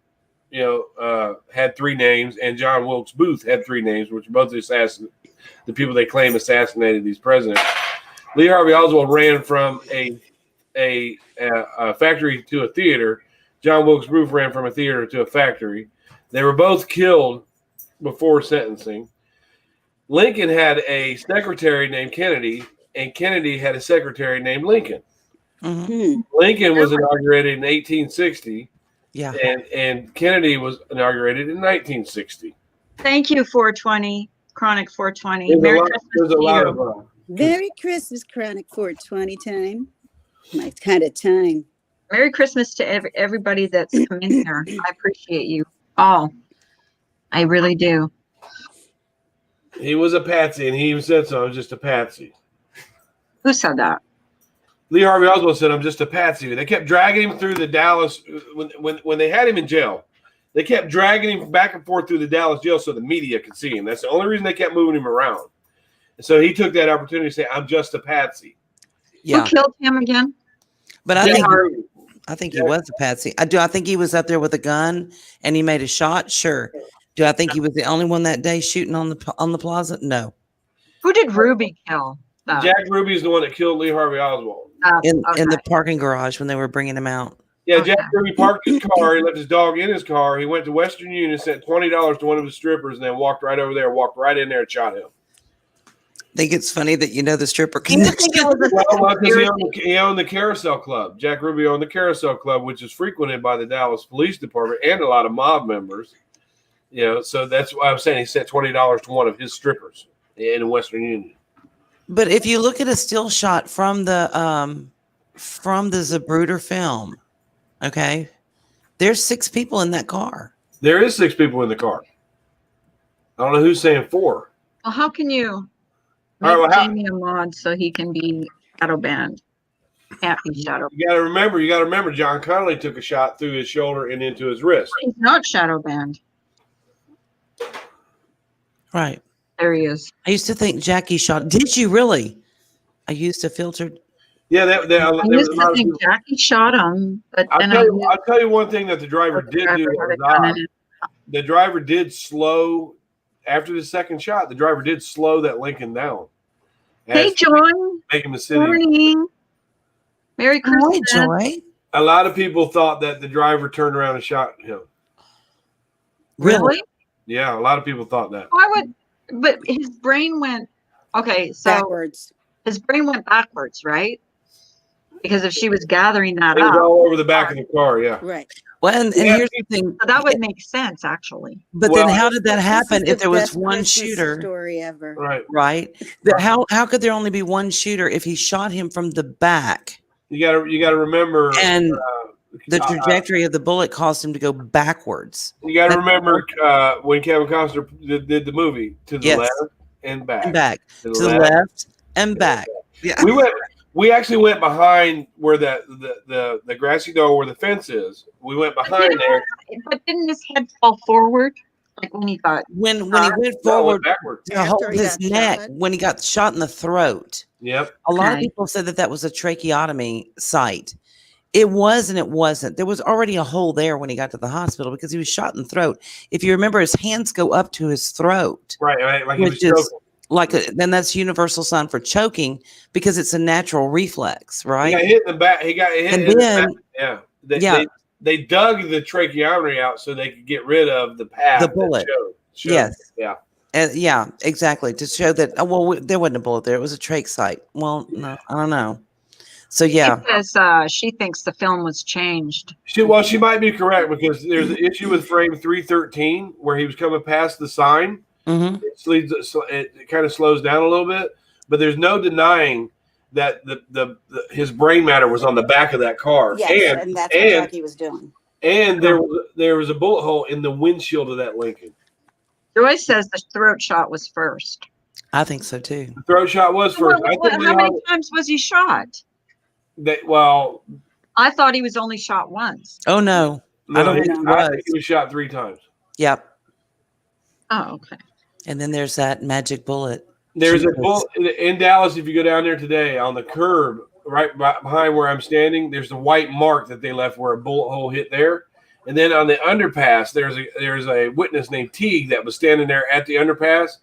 had 3 names, and John Wilkes Booth had 3 names, which are both the people they claim assassinated these presidents. Lee Harvey Oswald ran from a factory to a theater. John Wilkes Booth ran from a theater to a factory. They were both killed before sentencing. Lincoln had a secretary named Kennedy, and Kennedy had a secretary named Lincoln. Mhm. Lincoln was inaugurated in 1860, Yeah. and Kennedy was inaugurated in 1960. Thank you, 420, Chronic 420. There's Merry a lot, Christmas there's a to lot you. of Merry Christmas, Chronic 420 time. My kind of time. Merry Christmas to everybody that's come in here. I appreciate you all. I really do. he was a patsy, and he even said so. I was just a patsy. Who said that? Lee Harvey Oswald said, "I'm just a patsy." They kept dragging him through the Dallas when they had him in jail. They kept dragging him back and forth through the Dallas jail so the media could see him. That's the only reason they kept moving him around. And so he took that opportunity to say, "I'm just a patsy." Yeah. Who killed him again? But I Lee think Harvey. he was a patsy. I think he was up there with a gun and he made a shot? Sure. Do I think he was the only one that day shooting on the plaza? No. Who did Ruby kill? though? Jack Ruby is the one that killed Lee Harvey Oswald. In Okay. the parking garage when they were bringing him out. Yeah, Okay. Jack Ruby parked his car. He left his dog in his car. He went to Western Union, sent $20 to one of his strippers, and then walked right over there, walked right in there and shot him. Think it's funny that you know the stripper Do you connection. think it was a Well, because conspiracy? he owned the Carousel Club. Jack Ruby owned the Carousel Club, which is frequented by the Dallas Police Department and a lot of mob members. So that's why I'm saying he sent $20 to one of his strippers in Western Union. But if you look at a still shot from the Zapruder film, okay, there's 6 people in that car. There is 6 people in the car. I don't know who's saying 4. Well, how can you All right, make well, how- Jamie a mod so he can be shadow banned? Can't be shadow. You got to remember, John Connolly took a shot through his shoulder and into his wrist. He's not shadow banned. Right. There he is. I used to think Jackie shot. Did you really? I used to filter. Yeah, I there used was a to lot of think people. Jackie shot him, but I'll then tell you one thing that the driver the did driver do. had That a was gun odd. in it. The driver did slow after the second shot. The driver did slow that Lincoln down. Hey, As Joy. making the city. Morning. Merry Hi, Christmas. Joy. A lot of people thought that the driver turned around and shot him. Really? Yeah, a lot of people thought that. Why would? But his brain went. Okay, so Backwards. his brain went backwards, right? Because if she was gathering that It was up, all over the back of the car. Yeah. Right. Well, and Yeah. here's the thing. so that would make sense, actually. But Well, then how did that happen This is if the there was best one Christmas shooter? story ever. Right. Right? How could there only be one shooter if he shot him from the back You gotta remember. and the uh, trajectory of the bullet caused him to go backwards you got to remember when Kevin Costner did the movie, to the Yes. left and back. and back To to the left and back? Yeah. We actually went behind where the grassy knoll where the fence is. We went behind there. But didn't his head fall forward? Like when he got. When he went No, it went forward backwards. to hold After he his got neck, shot? when he got shot in the throat, Yep. a lot of Okay. people said that was a tracheotomy site. It was and it wasn't. There was already a hole there when he got to the hospital because he was shot in the throat. If you remember, his hands go up to his throat, Right. Like he was which is choking. then that's universal sign for choking because it's a natural reflex, He right? got hit in the back. He got hit And in the then back. Yeah. They, Yeah. they dug the tracheotomy out so they could get rid of the path. The bullet. That showed. Yes. Yeah. Yeah, exactly. To show that, there wasn't a bullet there. It was a trach site. Well, no, I don't know. So, yeah. Because she thinks the film was changed. She might be correct because there's an issue with frame 313 where he was coming past the sign. Mm-hmm. It kind of slows down a little bit, but there's no denying that his brain matter was on the back of that car. Yes, and that's what Jackie was doing. And there was a bullet hole in the windshield of that Lincoln. Joyce says the throat shot was first. I think so, too. The throat shot was first. How many times was he shot? I thought he was only shot once. Oh, no. I don't think he I think was. he was shot 3 times. Yep. Oh, okay. And then there's that magic bullet. There's a Jesus. bullet in Dallas. If you go down there today on the curb, right behind where I'm standing, there's a white mark that they left where a bullet hole hit there. And then on the underpass, there's a witness named Teague that was standing there at the underpass,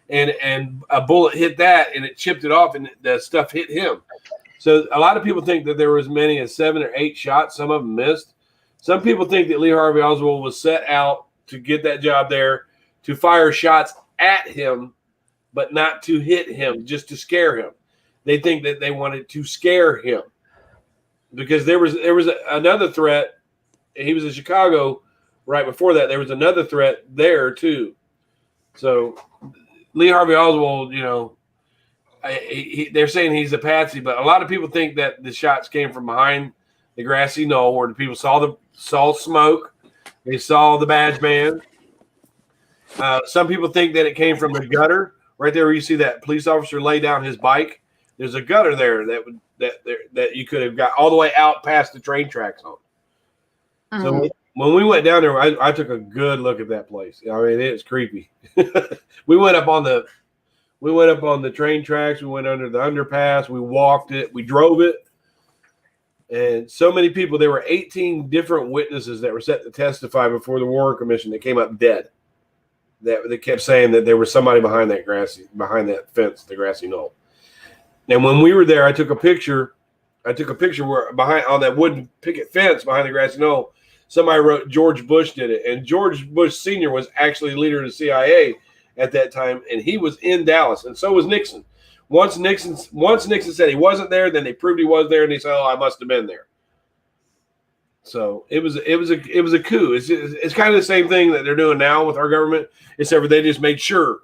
and a bullet hit that, and it chipped it off, and the stuff hit him. So a lot of people think that there was as many as 7 or 8 shots. Some of them missed. Some people think that Lee Harvey Oswald was set out to get that job there, to fire shots at him, but not to hit him, just to scare him. They think that they wanted to scare him because there was another threat. He was in Chicago right before that. There was another threat there too. So Lee Harvey Oswald, they're saying he's a patsy, but a lot of people think that the shots came from behind the grassy knoll where the people saw smoke. They saw the badge man. Some people think that it came from the gutter right there where you see that police officer lay down his bike. There's a gutter there that you could have got all the way out past the train tracks on. So when we went down there, I took a good look at that place. I mean, it's creepy. We went up on the train tracks. We went under the underpass. We walked it. We drove it. And so many people, there were 18 different witnesses that were set to testify before the Warren Commission that came up dead. That kept saying that there was somebody behind that fence, the grassy knoll. And when we were there, I took a picture where behind on that wooden picket fence behind the grassy knoll, somebody wrote George Bush did it. And George Bush Sr. was actually leader of the CIA at that time, and he was in Dallas, and so was Nixon. Once Nixon said he wasn't there, then they proved he was there, and they said, "Oh, I must have been there." So it was a coup. It's kind of the same thing that they're doing now with our government, except for they just made sure,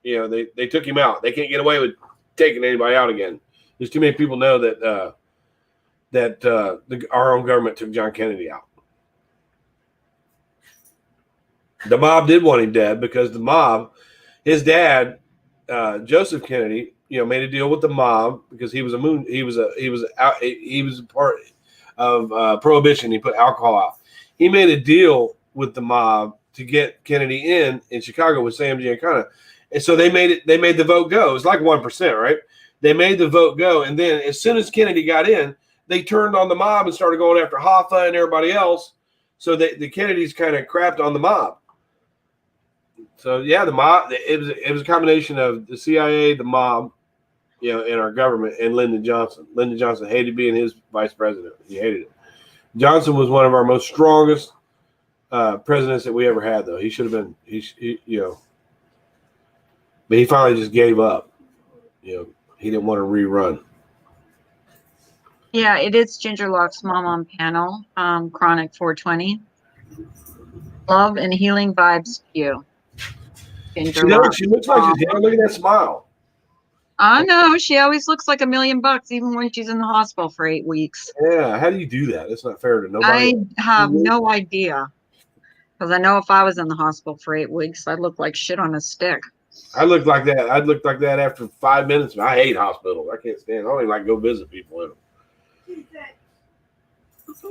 they took him out. They can't get away with taking anybody out again. There's too many people know that our own government took John Kennedy out. The mob did want him dead because the mob, his dad, Joseph Kennedy, made a deal with the mob because he was a part of Prohibition. He put alcohol out. He made a deal with the mob to get Kennedy in Chicago with Sam Giancana, and so they made the vote go. It was like 1%, right? They made the vote go, and then as soon as Kennedy got in, they turned on the mob and started going after Hoffa and everybody else. So the Kennedys kind of crapped on the mob. So yeah, the mob. It was a combination of the CIA, the mob, in our government, and Lyndon Johnson. Lyndon Johnson hated being his vice president. He hated it. Johnson was one of our most strongest presidents that we ever had, though. He should have been. But he finally just gave up. He didn't want to rerun. Yeah, it is Ginger Locke's mom on panel. Chronic 420. Love and healing vibes to you. Ginger Locke. She looks like she's down. Look at that smile. I know. She always looks like $1 million, even when she's in the hospital for 8 weeks. Yeah. How do you do that? It's not fair to nobody. I have no idea. Because I know if I was in the hospital for 8 weeks, I'd look like shit on a stick. I looked like that. I'd look like that after 5 minutes. I hate hospitals. I can't stand. I don't even like to go visit people in them.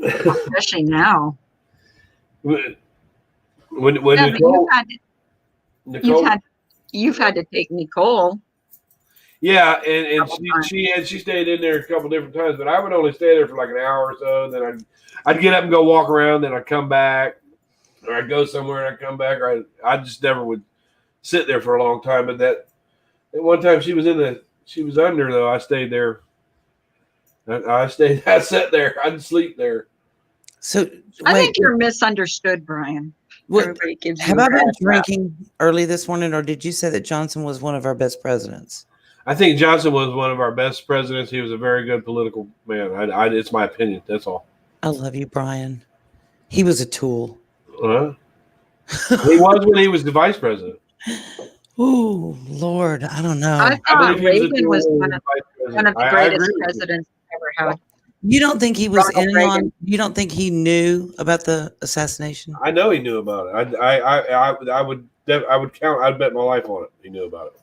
Especially now. When Yeah, Nicole, you've had to take Nicole. yeah, and she stayed in there a couple different times, but I would only stay there for like an hour or so. Then I'd get up and go walk around. Then I'd come back, or I'd go somewhere and I'd come back. Or I just never would sit there for a long time. But At one time she was under though. I stayed there. I stayed. I sat there. I'd sleep there. So I wait, think you're misunderstood, Brian. what, Everybody gives you have a I been bad rap. drinking early this morning, or did you say that Johnson was one of our best presidents? I think Johnson was one of our best presidents. He was a very good political man. It's my opinion. That's all. I love you, Brian. He was a tool. He was when he was the vice president. Oh, Lord, I don't know. I I thought believe he was a Reagan was tool one when of, he was vice one of president. the I greatest agree with you. presidents we ever had. You don't think he was Ronald in Reagan. on? You don't think he knew about the assassination? I know he knew about it. I would count. I'd bet my life on it. He knew about it.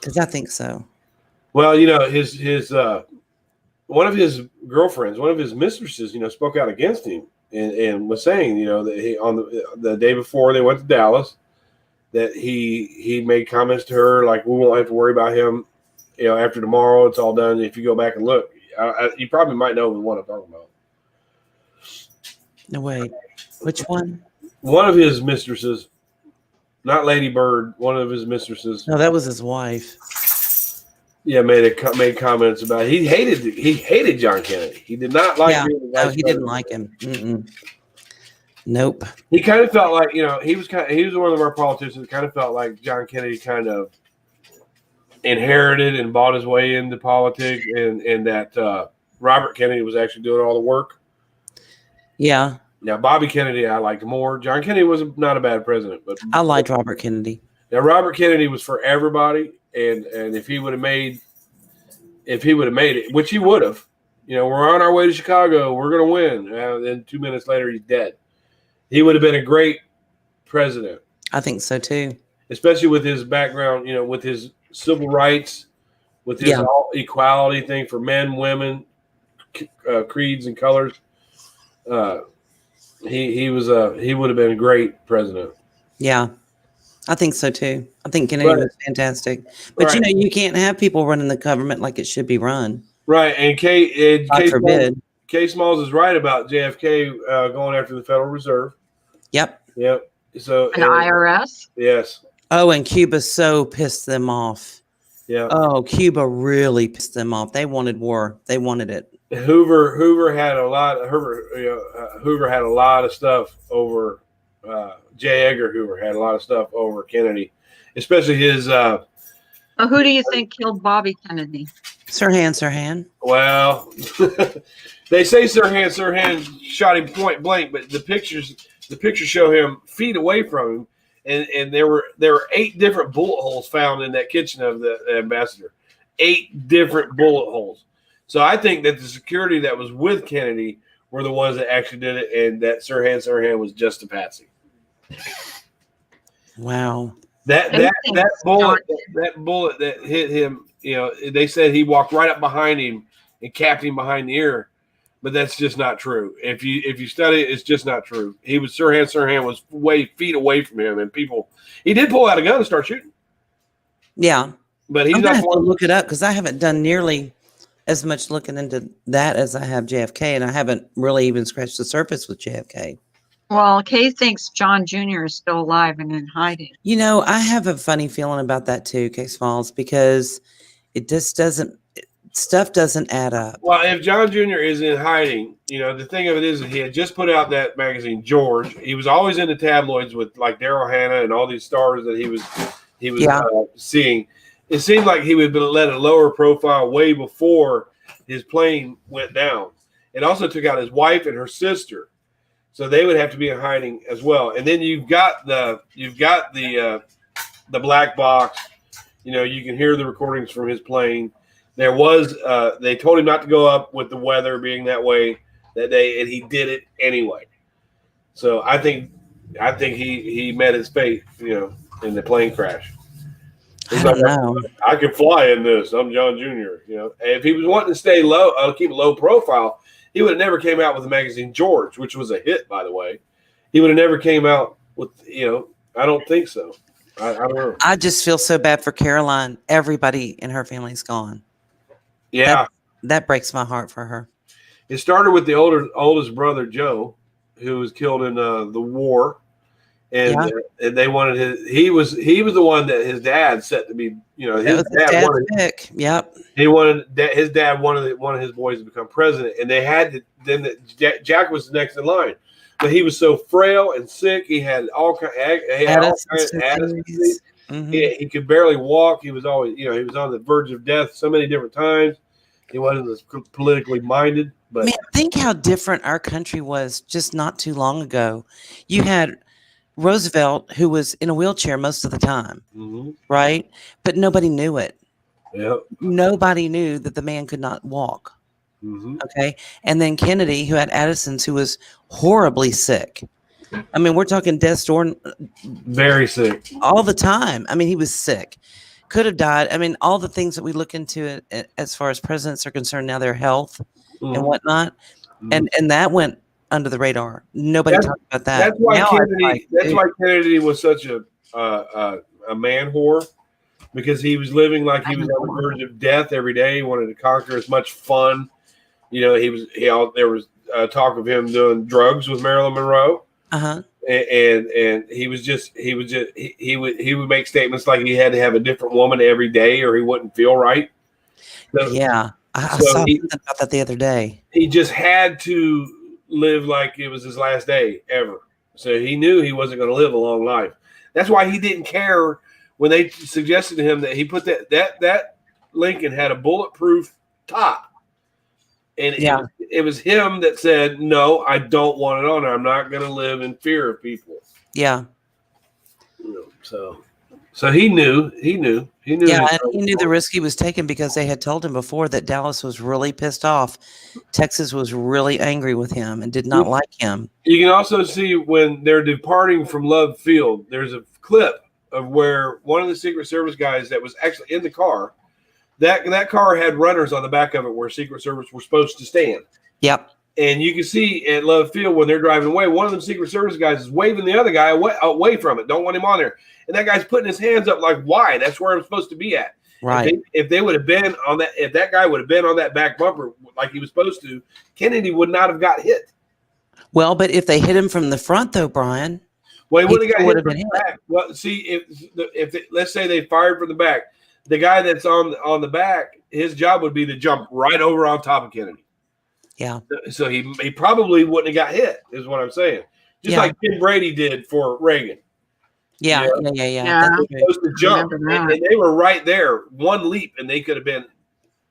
Because I think so. Well, his one of his girlfriends, one of his mistresses, spoke out against him and was saying, that he on the day before they went to Dallas, that he made comments to her like, we won't have to worry about him, after tomorrow. It's all done. If you go back and look, you probably might know the one I'm talking about. No, wait. Which one? One of his mistresses, not Lady Bird, one of his mistresses. No, that was his wife. Yeah, made comments about it. He hated John Kennedy. He did not like being the No, vice he didn't president. like him. Mm-mm. Nope. He kind of felt like, he was one of our politicians that kind of felt like John Kennedy kind of inherited and bought his way into politics, and that Robert Kennedy was actually doing all the work. Yeah, Now, Bobby Kennedy, I liked more. John Kennedy was not a bad president, but I liked Robert Kennedy. now Robert Kennedy was for everybody, and if he would have made it, which he would have, we're on our way to Chicago, we're going to win. And then 2 minutes later, he's dead. He would have been a great president, I think so too. especially with his background, with his civil rights, with his Yeah. all equality thing for men, women, creeds, and colors. He would have been a great president. Yeah, I think so too. I think Kennedy Right. was fantastic. But Right. you can't have people running the government like it should be run. Right, and God forbid. K. Smalls is right about JFK going after the Federal Reserve. Yep. Yep. So An IRS. yes, Oh, and Cuba so pissed them off. yeah. Oh, Cuba really pissed them off. They wanted war. They wanted it. Hoover had a lot. Hoover had a lot of stuff over. J. Edgar Hoover had a lot of stuff over Kennedy, especially his. Who do you think killed Bobby Kennedy? Sirhan. Well, they say Sirhan shot him point blank, but the pictures show him feet away from him, and there were 8 different bullet holes found in that kitchen of the ambassador. 8 different bullet holes. So I think that the security that was with Kennedy were the ones that actually did it, and that Sirhan was just a patsy. Wow. That bullet that hit him, they said he walked right up behind him and capped him behind the ear, but that's just not true. If you study it, it's just not true. Sirhan was feet away from him, and he did pull out a gun and start shooting, Yeah. but he's I'm gonna not have to the one. look it up because I haven't done nearly as much looking into that as I have JFK, and I haven't really even scratched the surface with JFK. Well, Kay thinks John Jr. is still alive and in hiding. I have a funny feeling about that too, Case Falls, because it just stuff doesn't add up. Well, if John Jr. is in hiding, the thing of it is that he had just put out that magazine, George. He was always in the tabloids with like Daryl Hannah and all these stars that he was Yeah. seeing. It seemed like he would have let a lower profile way before his plane went down. It also took out his wife and her sister, so they would have to be in hiding as well. And then you've got the black box. You can hear the recordings from his plane. There was they told him not to go up with the weather being that way that day, and he did it anyway. So I think he met his fate, in the plane crash. I don't know. I can fly in this. I'm John Jr. If he was wanting to stay low, keep a low profile, he would have never came out with the magazine George, which was a hit, by the way. He would have never came out with, I don't think so. I don't know. I just feel so bad for Caroline. Everybody in her family's gone. Yeah. That breaks my heart for her. It started with the oldest brother, Joe, who was killed in the war. and they wanted his. He was the one that his dad set to be. You know, That his was his dad dad's wanted. pick. Yep. He wanted his dad wanted one of his boys to become president, and they had to. Then Jack was next in line, but he was so frail and sick. He had all kind. He had all kinds of Addison's disease. Mhm. He could barely walk. He was always, he was on the verge of death so many different times. He wasn't as politically minded, but Man, think how different our country was just not too long ago. You had Roosevelt, who was in a wheelchair most of the time, right? But nobody knew it. Yep. Nobody knew that the man could not walk. Okay. And then Kennedy, who had Addison's, who was horribly sick. I mean, we're talking death's door Very sick. all the time. I mean, he was sick, could have died. I mean, all the things that we look into as far as presidents are concerned now, their health and whatnot. And that went under the radar. Nobody talked about that. That's why Now Kennedy. That's why Kennedy was such a man whore, because he was living like he was on the verge of death every day. He wanted to conquer as much fun. You know, there was talk of him doing drugs with Marilyn Monroe. Uh-huh. And he would make statements like he had to have a different woman every day or he wouldn't feel right. So, yeah. I saw something about that the other day. He just had to live like it was his last day ever. So he knew he wasn't going to live a long life. That's why he didn't care when they suggested to him that he put that Lincoln had a bulletproof top. And it was him that said, no, I don't want it on there. I'm not going to live in fear of people. Yeah. So he knew. Yeah, and he knew the risk he was taking because they had told him before that Dallas was really pissed off. Texas was really angry with him and did not like him. You can also see when they're departing from Love Field, there's a clip of where one of the Secret Service guys that was actually in the car, that car had runners on the back of it where Secret Service were supposed to stand. Yep. And you can see at Love Field when they're driving away, one of them Secret Service guys is waving the other guy away from it. Don't want him on there. And that guy's putting his hands up like, why? That's where I'm supposed to be at. Right. If they would have been on that, if that guy would have been on that back bumper like he was supposed to, Kennedy would not have got hit. Well, but if they hit him from the front, though, Brian, well, he wouldn't have got hit from the back. Well, see, if let's say they fired from the back, the guy that's on the back, his job would be to jump right over on top of Kennedy. Yeah. So he probably wouldn't have got hit, is what I'm saying. Just like Tim Brady did for Reagan. Yeah. Yeah. Supposed to jump, and they were right there, one leap, and they could have been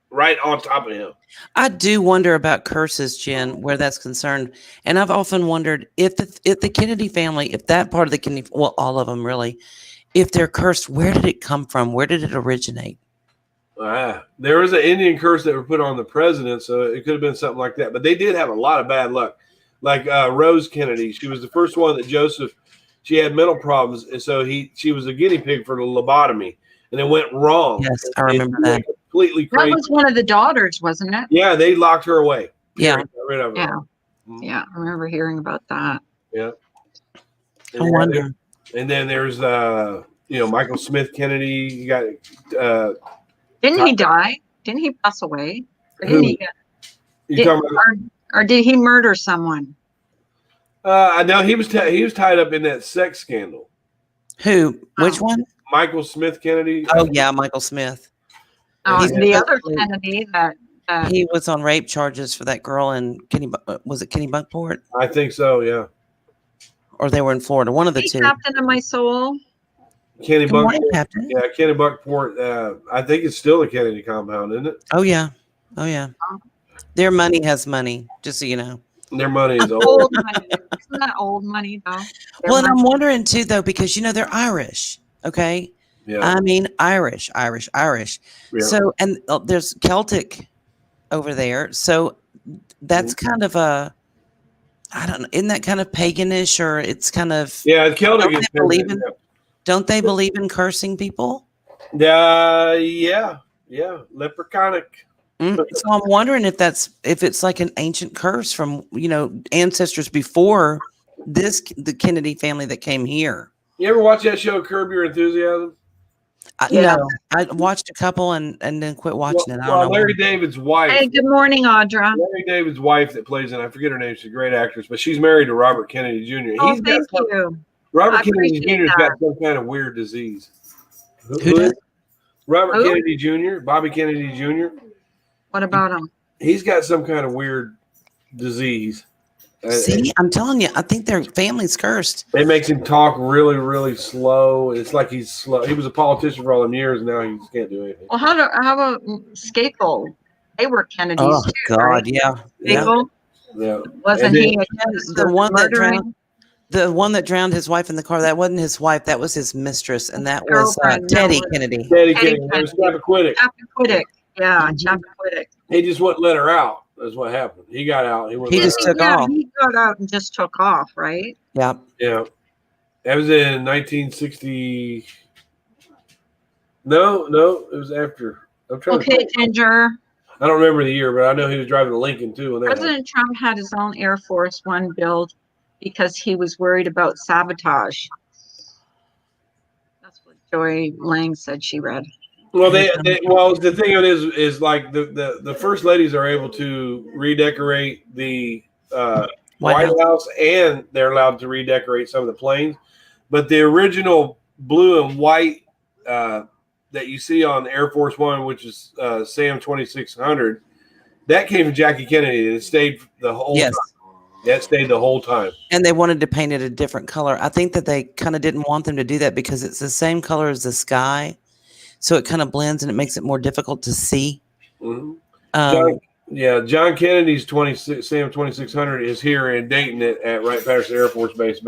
right on top of him. I do wonder about curses, Jen, where that's concerned, and I've often wondered if the Kennedy family, if that part of the Kennedy, well, all of them really, if they're cursed, where did it come from? Where did it originate? There was an Indian curse that were put on the president, so it could have been something like that. But they did have a lot of bad luck. Like Rose Kennedy, she was the first one that Joseph. She had mental problems, and so she was a guinea pig for the lobotomy, and it went wrong. Yes, I remember that. Completely crazy. That was one of the daughters, wasn't it? Yeah, they locked her away. Yeah. Got rid of her. Yeah. Yeah, I remember hearing about that. Yeah. I wonder. And then there's Michael Smith Kennedy. You got Didn't he die? Didn't he pass away? Or Who? didn't he, talking about, or did he murder someone? I know he was tied up in that sex scandal. Who? Which one? Michael Smith Kennedy. Oh yeah, Michael Smith. Oh, He's the other supposedly- Kennedy that He was on rape charges for that girl in was it Kenny Bunkport? I think so. Yeah. Or they were in Florida. One of the two. captain of my soul. Kenny Good morning, Bunkport. Captain. Yeah, Kenny Bunkport. I think it's still the Kennedy compound, isn't it? Oh yeah. Oh yeah. Their money has money, just so you know. Their money is old. Old money. Isn't that old money though? Their Well, and I'm money- wondering too, though, because they're Irish. Okay. Yeah. I mean, Irish. Yeah. So, and there's Celtic over there. So that's kind of I don't know. Isn't that kind of paganish, or it's kind of, Yeah, Celtic Don't is they believe in- don't they believe in cursing people? yeah. Leprechaunic. So I'm wondering if it's like an ancient curse from, ancestors before the Kennedy family that came here. You ever watch that show Curb Your Enthusiasm? Yeah. No, I watched a couple and then quit watching it. I don't Well, know. Larry David's wife. Hey, good morning, Audra. Larry David's wife that plays in, I forget her name, she's a great actress, but she's married to Robert Kennedy Jr. Oh, He's got thank you. Robert I Kennedy appreciate Jr.'s that. got some kind of weird disease. Who does? Robert Who? Kennedy Jr., Bobby Kennedy Jr. What about him? He's got some kind of weird disease. See, I'm telling you, I think their family's cursed. It makes him talk really, really slow. It's like he's slow. He was a politician for all them years, and now he just can't do anything. Well, how about Skakel? They were Kennedys Oh too, God, right? yeah, yeah. Skakel? Yeah. Wasn't And he then- accused The of one that murdering The one that drowned his wife in the car, that wasn't his wife, that was his mistress, and that was Girlfriend, no, Teddy it- Kennedy. Teddy Teddy Kennedy, it was Kennedy. Chappaquiddick. Chappaquiddick? Yeah, Mhm. Chappaquiddick. He just wouldn't let her out. That's what happened. He got out. He wouldn't He let just her took out. off. He got out and just took off, right? Yep. Yeah. That was in 1960. No, it was after. I'm trying to Okay, think. Ginger. I don't remember the year, but I know he was driving a Lincoln too. When that happened. President Trump had his own Air Force One build because he was worried about sabotage. That's what Joy Lang said she read. Well, well, the thing of it is like the first ladies are able to redecorate the White House, and they're allowed to redecorate some of the planes. But the original blue and white that you see on Air Force One, which is SAM 2600, that came from Jackie Kennedy, and it stayed the whole Yes. time. That stayed the whole time. And they wanted to paint it a different color. I think that they kind of didn't want them to do that because it's the same color as the sky. So it kind of blends and it makes it more difficult to see. Mm-hmm. John Kennedy's SAM 2600 is here in Dayton at Wright-Patterson Air Force Base.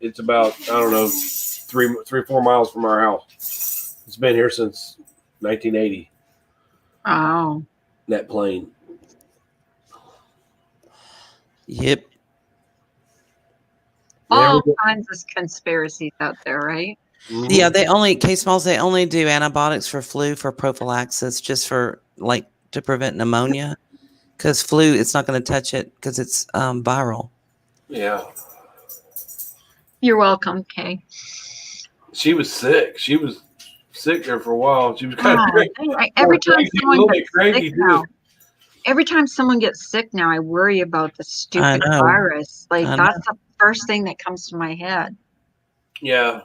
It's about I don't know 4 miles from our house. It's been here since 1980. Oh, That plane. Yep. all kinds of conspiracies out there, right? Mhm. Yeah, they only they only do antibiotics for flu for prophylaxis, just for like to prevent pneumonia. Because flu, it's not going to touch it because it's viral. Yeah. You're welcome, Kay. She was sick. She was sick there for a while. She was kind of Every time someone gets cranky sick now, every time someone gets sick now, I worry about the stupid know. virus. Like I that's the first thing that comes to my head. Yeah.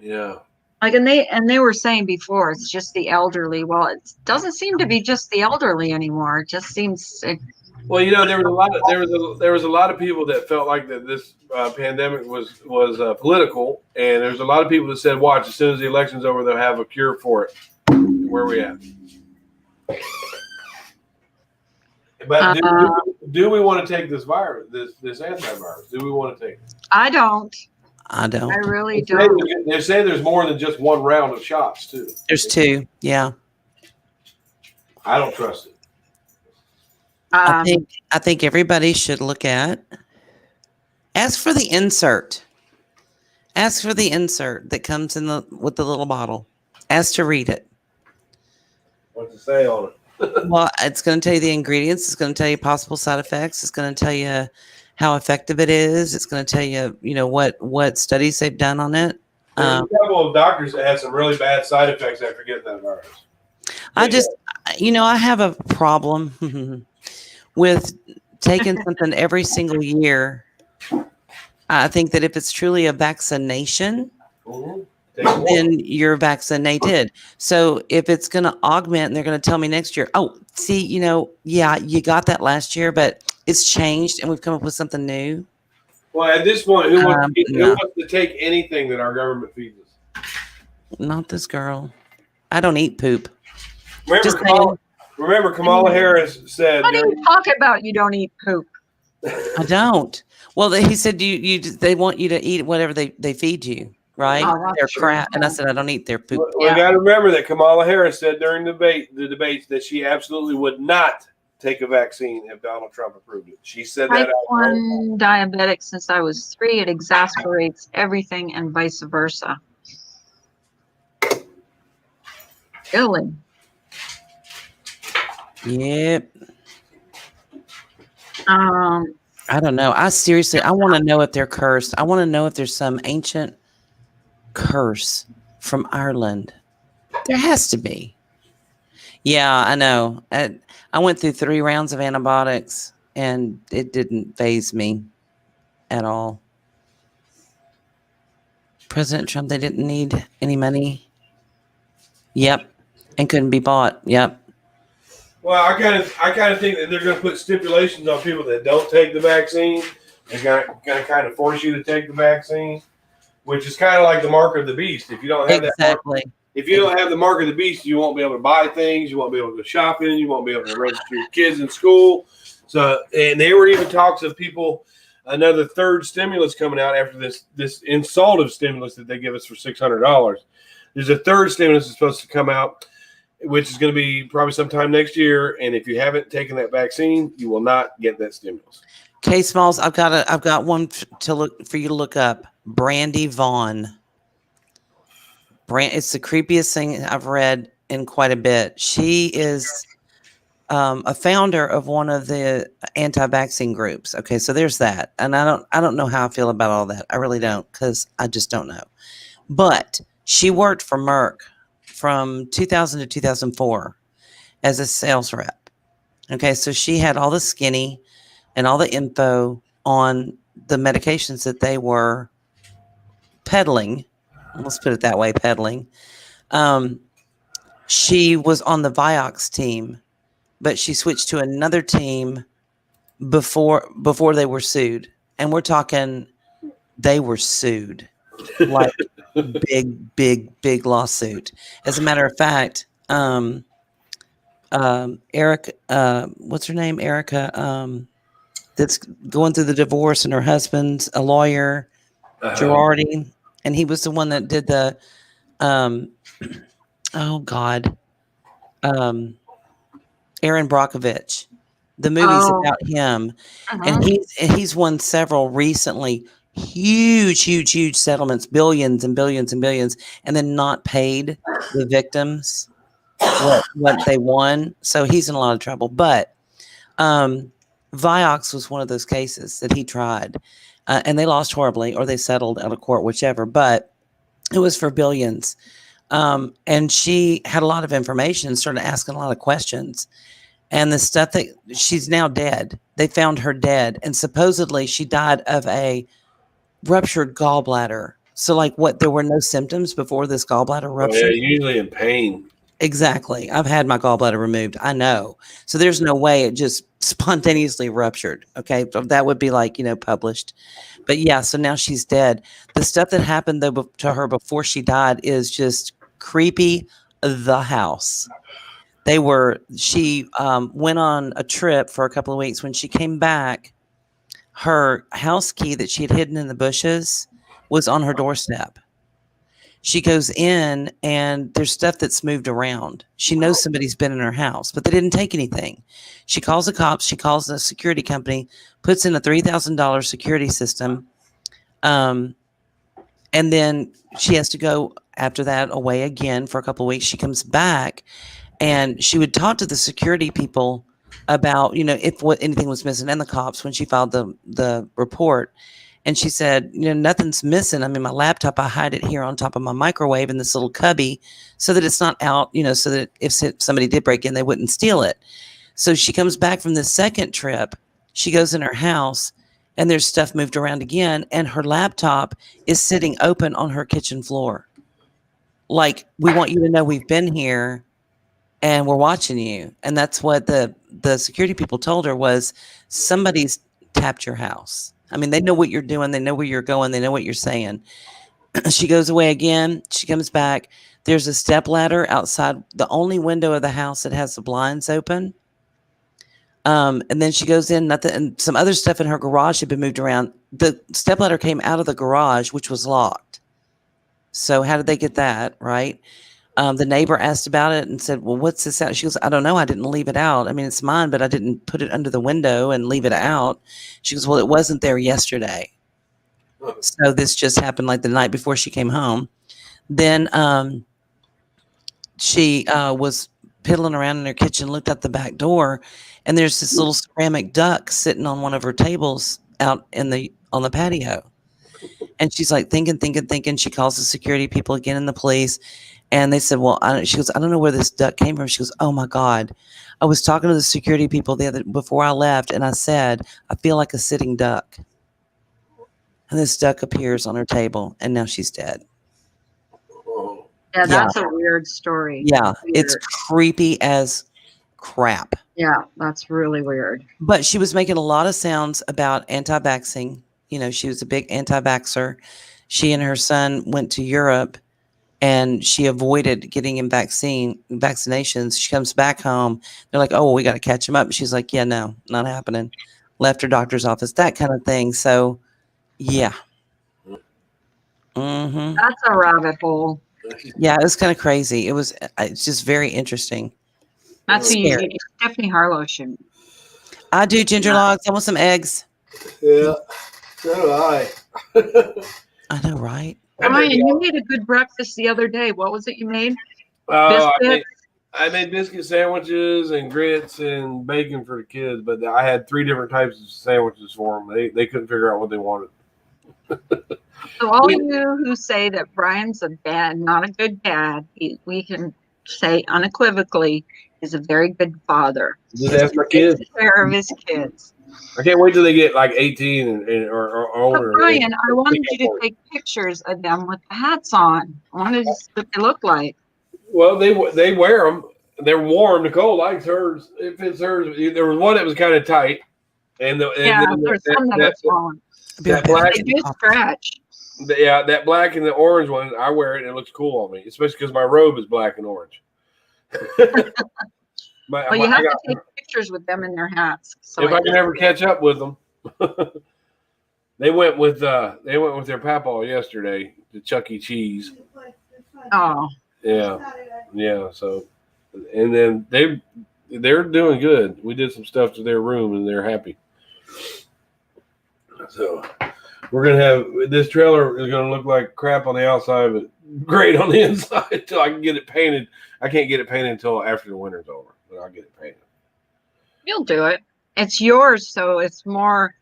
Yeah. Like, and they were saying before, it's just the elderly. Well, it doesn't seem to be just the elderly anymore. It just seems. Well, there was a lot of people that felt like that this pandemic was political, and there's a lot of people that said, "Watch, as soon as the election's over, they'll have a cure for it." Where are we at? But do we want to take this virus, this antivirus? Do we want to take it? I don't. I don't. I really don't. They're saying there's more than just one round of shots too. There's two. Yeah. I don't trust it. I think everybody should look at. Ask for the insert. Ask for the insert that comes with the little bottle. Ask to read it. What's it say on it? Well, it's going to tell you the ingredients. It's going to tell you possible side effects. It's going to tell you how effective it is. It's going to tell you, what studies they've done on it. There's a couple of doctors that had some really bad side effects after getting that virus. I have a problem with taking something every single year. I think that if it's truly a vaccination, then you're vaccinated. So if it's going to augment and they're going to tell me next year, oh, see, you got that last year, but it's changed and we've come up with something new. Well, at this point, who wants No. to take anything that our government feeds us? Not this girl. I don't eat poop. Remember, Kamala Harris said. What are you talking about? You don't eat poop. I don't. Well, he said they want you to eat whatever they feed you, right? Oh, that's Their true. crap. And I said, I don't eat their poop. We got to remember that Kamala Harris said during the debates that she absolutely would not take a vaccine if Donald Trump approved it. She said that Type out. 1 diabetic since I was 3. It exasperates everything and vice versa. Really? Yep. I don't know. I want to know if they're cursed. I want to know if there's some ancient curse from Ireland. There has to be. Yeah, I know. I went through 3 rounds of antibiotics and it didn't faze me at all. President Trump, they didn't need any money. Yep. And couldn't be bought. Yep. Well, I kind of think that they're going to put stipulations on people that don't take the vaccine. They're going to kind of force you to take the vaccine, which is kind of like the mark of the beast. If you don't have Exactly. if you don't have the mark of the beast, you won't be able to buy things. You won't be able to go shopping. You won't be able to register your kids in school. So, and there were even talks of people, another third stimulus coming out after this insult of stimulus that they give us for $600. There's a third stimulus that's supposed to come out, which is going to be probably sometime next year. And if you haven't taken that vaccine, you will not get that stimulus. K Smalls, I've got one to look for you to look up. Brandy Vaughn. It's the creepiest thing I've read in quite a bit. She is a founder of one of the anti-vaccine groups. Okay, so there's that, and I don't know how I feel about all that. I really don't, because I just don't know. But she worked for Merck from 2000 to 2004 as a sales rep. Okay, so she had all the skinny and all the info on the medications that they were peddling. Let's put it that way, peddling. She was on the Vioxx team, but she switched to another team before they were sued. And we're talking, they were sued. Like big lawsuit. As a matter of fact, Eric, what's her name? Erica, that's going through the divorce, and her husband's a lawyer, Girardi, and he was the one that did the, Aaron Brockovich. The movie's about him, and he's won several recently. Huge settlements, billions and billions and billions, and then not paid the victims what they won. So he's in a lot of trouble. But Vioxx was one of those cases that he tried, and they lost horribly, or they settled out of court, whichever. But it was for billions. And she had a lot of information and started asking a lot of questions. And the stuff that she's now dead, they found her dead, and supposedly she died of a ruptured gallbladder. So, like, there were no symptoms before this gallbladder ruptured? Yeah, usually in pain. Exactly. I've had my gallbladder removed. I know. So there's no way it just spontaneously ruptured. Okay. That would be like, published. But yeah, so now she's dead. The stuff that happened though to her before she died is just creepy. The house. She went on a trip for a couple of weeks. When she came back, her house key that she had hidden in the bushes was on her doorstep. She goes in, and there's stuff that's moved around. She knows somebody's been in her house, but they didn't take anything. She calls the cops. She calls the security company, puts in a $3,000 security system. And then she has to go after that away again for a couple of weeks. She comes back, and she would talk to the security people about, if anything was missing, and the cops when she filed the report. And she said, nothing's missing. I mean, my laptop, I hide it here on top of my microwave in this little cubby so that it's not out, so that if somebody did break in, they wouldn't steal it. So she comes back from the second trip. She goes in her house, and there's stuff moved around again. And her laptop is sitting open on her kitchen floor. Like, we want you to know we've been here and we're watching you. And that's what the security people told her was, somebody's tapped your house. I mean, they know what you're doing. They know where you're going. They know what you're saying. She goes away again. She comes back. There's a step ladder outside the only window of the house that has the blinds open. And then she goes in, and some other stuff in her garage had been moved around. The step ladder came out of the garage, which was locked. So how did they get that, right? The neighbor asked about it and said, well, what's this out? She goes, I don't know. I didn't leave it out. I mean, it's mine, but I didn't put it under the window and leave it out. She goes, well, it wasn't there yesterday. So this just happened like the night before she came home. Then she was piddling around in her kitchen, looked out the back door, and there's this little ceramic duck sitting on one of her tables out on the patio. And she's like thinking. She calls the security people again and the police. And they said, well, she goes, I don't know where this duck came from. She goes, oh my God. I was talking to the security people before I left, and I said, I feel like a sitting duck. and this duck appears on her table, and now she's dead. Oh. Yeah, Yeah. that's a weird story. Yeah, it's Weird. creepy as crap. Yeah, that's really weird. But she was making a lot of sounds about anti-vaxxing. You know, she was a big anti-vaxxer. She and her son went to Europe, and she avoided getting him vaccinations. She comes back home. They're like, "Oh, well, we got to catch him up." She's like, "Yeah, no, not happening." Left her doctor's office, that kind of thing. So, yeah. Mm-hmm. That's a rabbit hole. Yeah, it was kind of crazy. It's just very interesting. That's who Scary. Stephanie Harlow should. I do ginger logs. I want some eggs. Yeah, so do I. I know, right? Ryan, you made a good breakfast the other day. What was it you made? I Biscuits? made biscuit sandwiches and grits and bacon for the kids, but I had 3 different types of sandwiches for them. They couldn't figure out what they wanted. So all you who say that Brian's not a good dad, we can say unequivocally he's a very good father. Just ask my kids. Takes care of his kids. I can't wait till they get like 18 or older. But Brian, I wanted you to take pictures of them with the hats on. I wanted to see what they look like. Well, they wear them. They're warm. Nicole likes hers. It fits hers. There was one that was kind of tight, and There's some that are smaller. that black. They do stretch. Yeah, that black and the orange one, I wear it and it looks cool on me, especially because my robe is black and orange. Well, you have to take pictures with them in their hats. So if I can ever catch up with them. They went with their papa yesterday to Chuck E. Cheese. Oh, Yeah. So, and then they're doing good. We did some stuff to their room and they're happy. So we're gonna have this trailer is gonna look like crap on the outside, but great on the inside until I can get it painted. I can't get it painted until after the winter's over, but I'll get it painted. you'll do it. It's yours, so it's more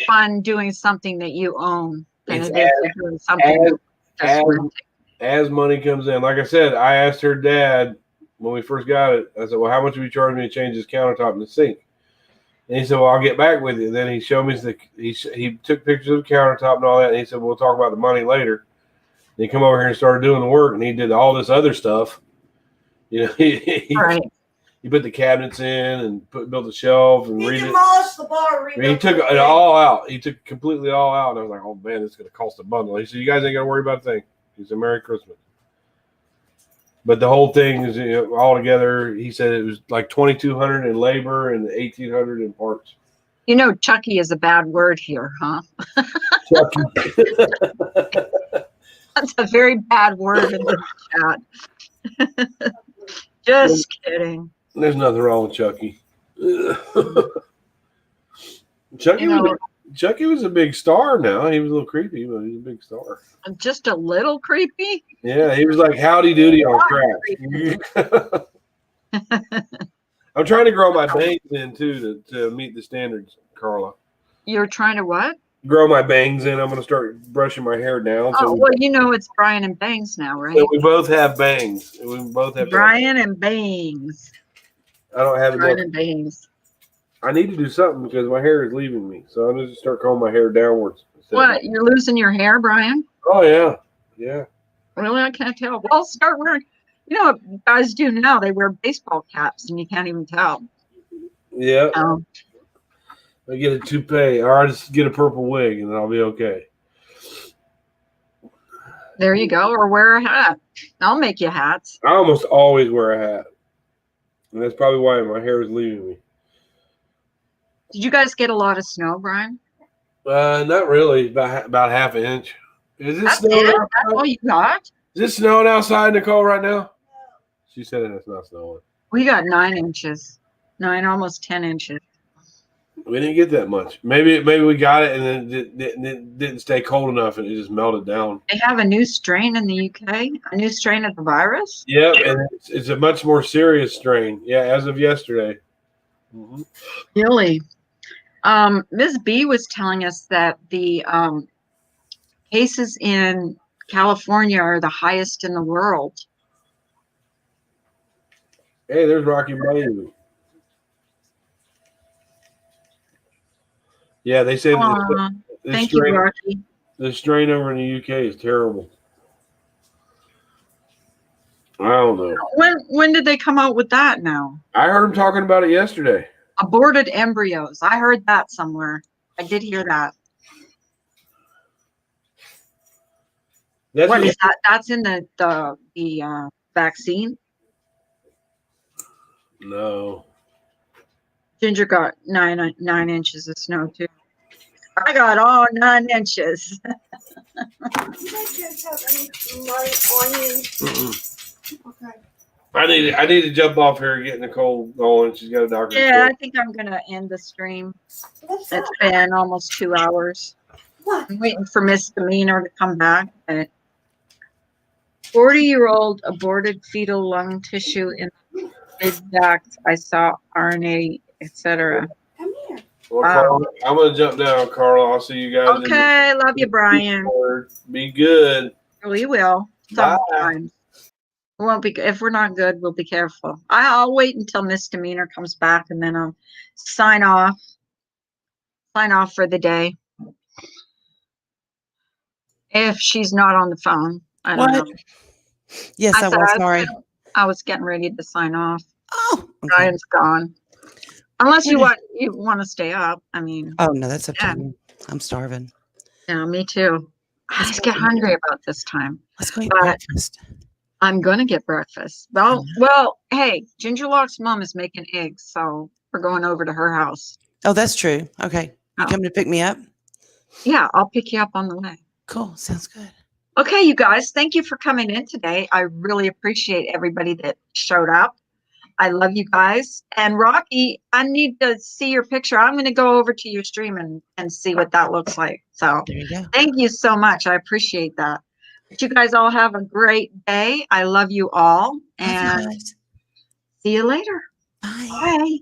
fun doing something that you own than It's it is to doing something that's rented. As money comes in, like I said, I asked her dad when we first got it. I said, "Well, how much would you charge me to change this countertop and the sink?" And he said, "Well, I'll get back with you." And then he showed me he took pictures of the countertop and all that. And he said, "We'll talk about the money later." And he come over here and started doing the work, and he did all this other stuff. You know, Right. he put the cabinets in and built the shelf and He demolished the bar. he took it all out. He took completely all out. And I was like, "Oh man, this is going to cost a bundle." He said, "You guys ain't got to worry about a thing." He said, "Merry Christmas." But the whole thing is all together. He said it was like $2,200 in labor and $1,800 in parts. You know, Chucky is a bad word here, huh? That's a very bad word in the chat. Just kidding. There's nothing wrong with Chucky. Chucky was a big star now. He was a little creepy, but he's a big star. Just a little creepy. Yeah, he was like Howdy Doody on crack. I'm trying to grow my bangs in too to meet the standards, Carla. You're trying to what? Grow my bangs in. I'm going to start brushing my hair down. Oh, well, you know it's Brian and Bangs now, right? So we both have bangs. We both have Brian and Bangs. I don't have Brian enough. and Bangs. I need to do something because my hair is leaving me. So I'm going to start combing my hair downwards. What? You're losing your hair, Brian? Oh, yeah. Yeah. Really? I can't tell. Well, start wearing. You know what guys do now? They wear baseball caps, and you can't even tell. Yeah. I get a toupee, or I just get a purple wig, and then I'll be okay. There you go. Or wear a hat. I'll make you hats. I almost always wear a hat, and that's probably why my hair is leaving me. Did you guys get a lot of snow, Brian? Not really. About half an inch. Is it That's snowing? it? That's all you got? Is it snowing outside, Nicole, right now? She said it's not snowing. We got 9 inches. 9, almost 10 inches. We didn't get that much. Maybe we got it and then it didn't stay cold enough and it just melted down. They have a new strain in the UK, a new strain of the virus. Yeah, and it's a much more serious strain. Yeah, as of yesterday. Mm-hmm. Really? Ms. B was telling us that the cases in California are the highest in the world. Hey, there's Rocky Baby. Yeah, they say that Aw, the thank you, strain, Rocky. the strain over in the UK is terrible. I don't know. When did they come out with that now? I heard them talking about it yesterday. Aborted embryos. I heard that somewhere. I did hear that. That's What is that? That's in the vaccine. No. Ginger got nine inches of snow too. I got all 9 inches. You guys just have any light onions? Mm-mm. Okay. I need to jump off here and get Nicole going. She's got a doctor's Yeah, I appointment. think I'm gonna end the stream. What's It's that? been almost 2 hours. What? I'm waiting for Misdemeanor to come back. 40-year-old aborted fetal lung tissue in mid duct. I saw RNA, etc. Come here. Well, Wow. Carla, I'm gonna jump down, Carla. I'll see you guys. Okay, love you, Brian. Be good. We will. Bye. Sometimes. We won't be if we're not good. We'll be careful. I'll wait until Misdemeanor comes back, and then I'll sign off. Sign off for the day. If she's not on the phone, I don't What? know. Yes, I said was sorry. I was getting ready to sign off. Oh, okay. Brian's gone. Unless you Okay. want to stay up. I mean, Oh no, that's up Yeah. to you. I'm starving. yeah, me too. I Let's just go get eat. hungry about this time. Let's go eat But- breakfast. I'm gonna get breakfast. Well, hey, Ginger Lock's mom is making eggs, so we're going over to her house. Oh, that's true. Okay, you Oh. coming to pick me up? Yeah, I'll pick you up on the way. Cool. Sounds good. Okay, you guys, thank you for coming in today. I really appreciate everybody that showed up. I love you guys. And Rocky, I need to see your picture. I'm going to go over to your stream and see what that looks like. So There you go. thank you so much. I appreciate that. But you guys all have a great day. I love you all. Love you And guys. see you later. Bye. Bye.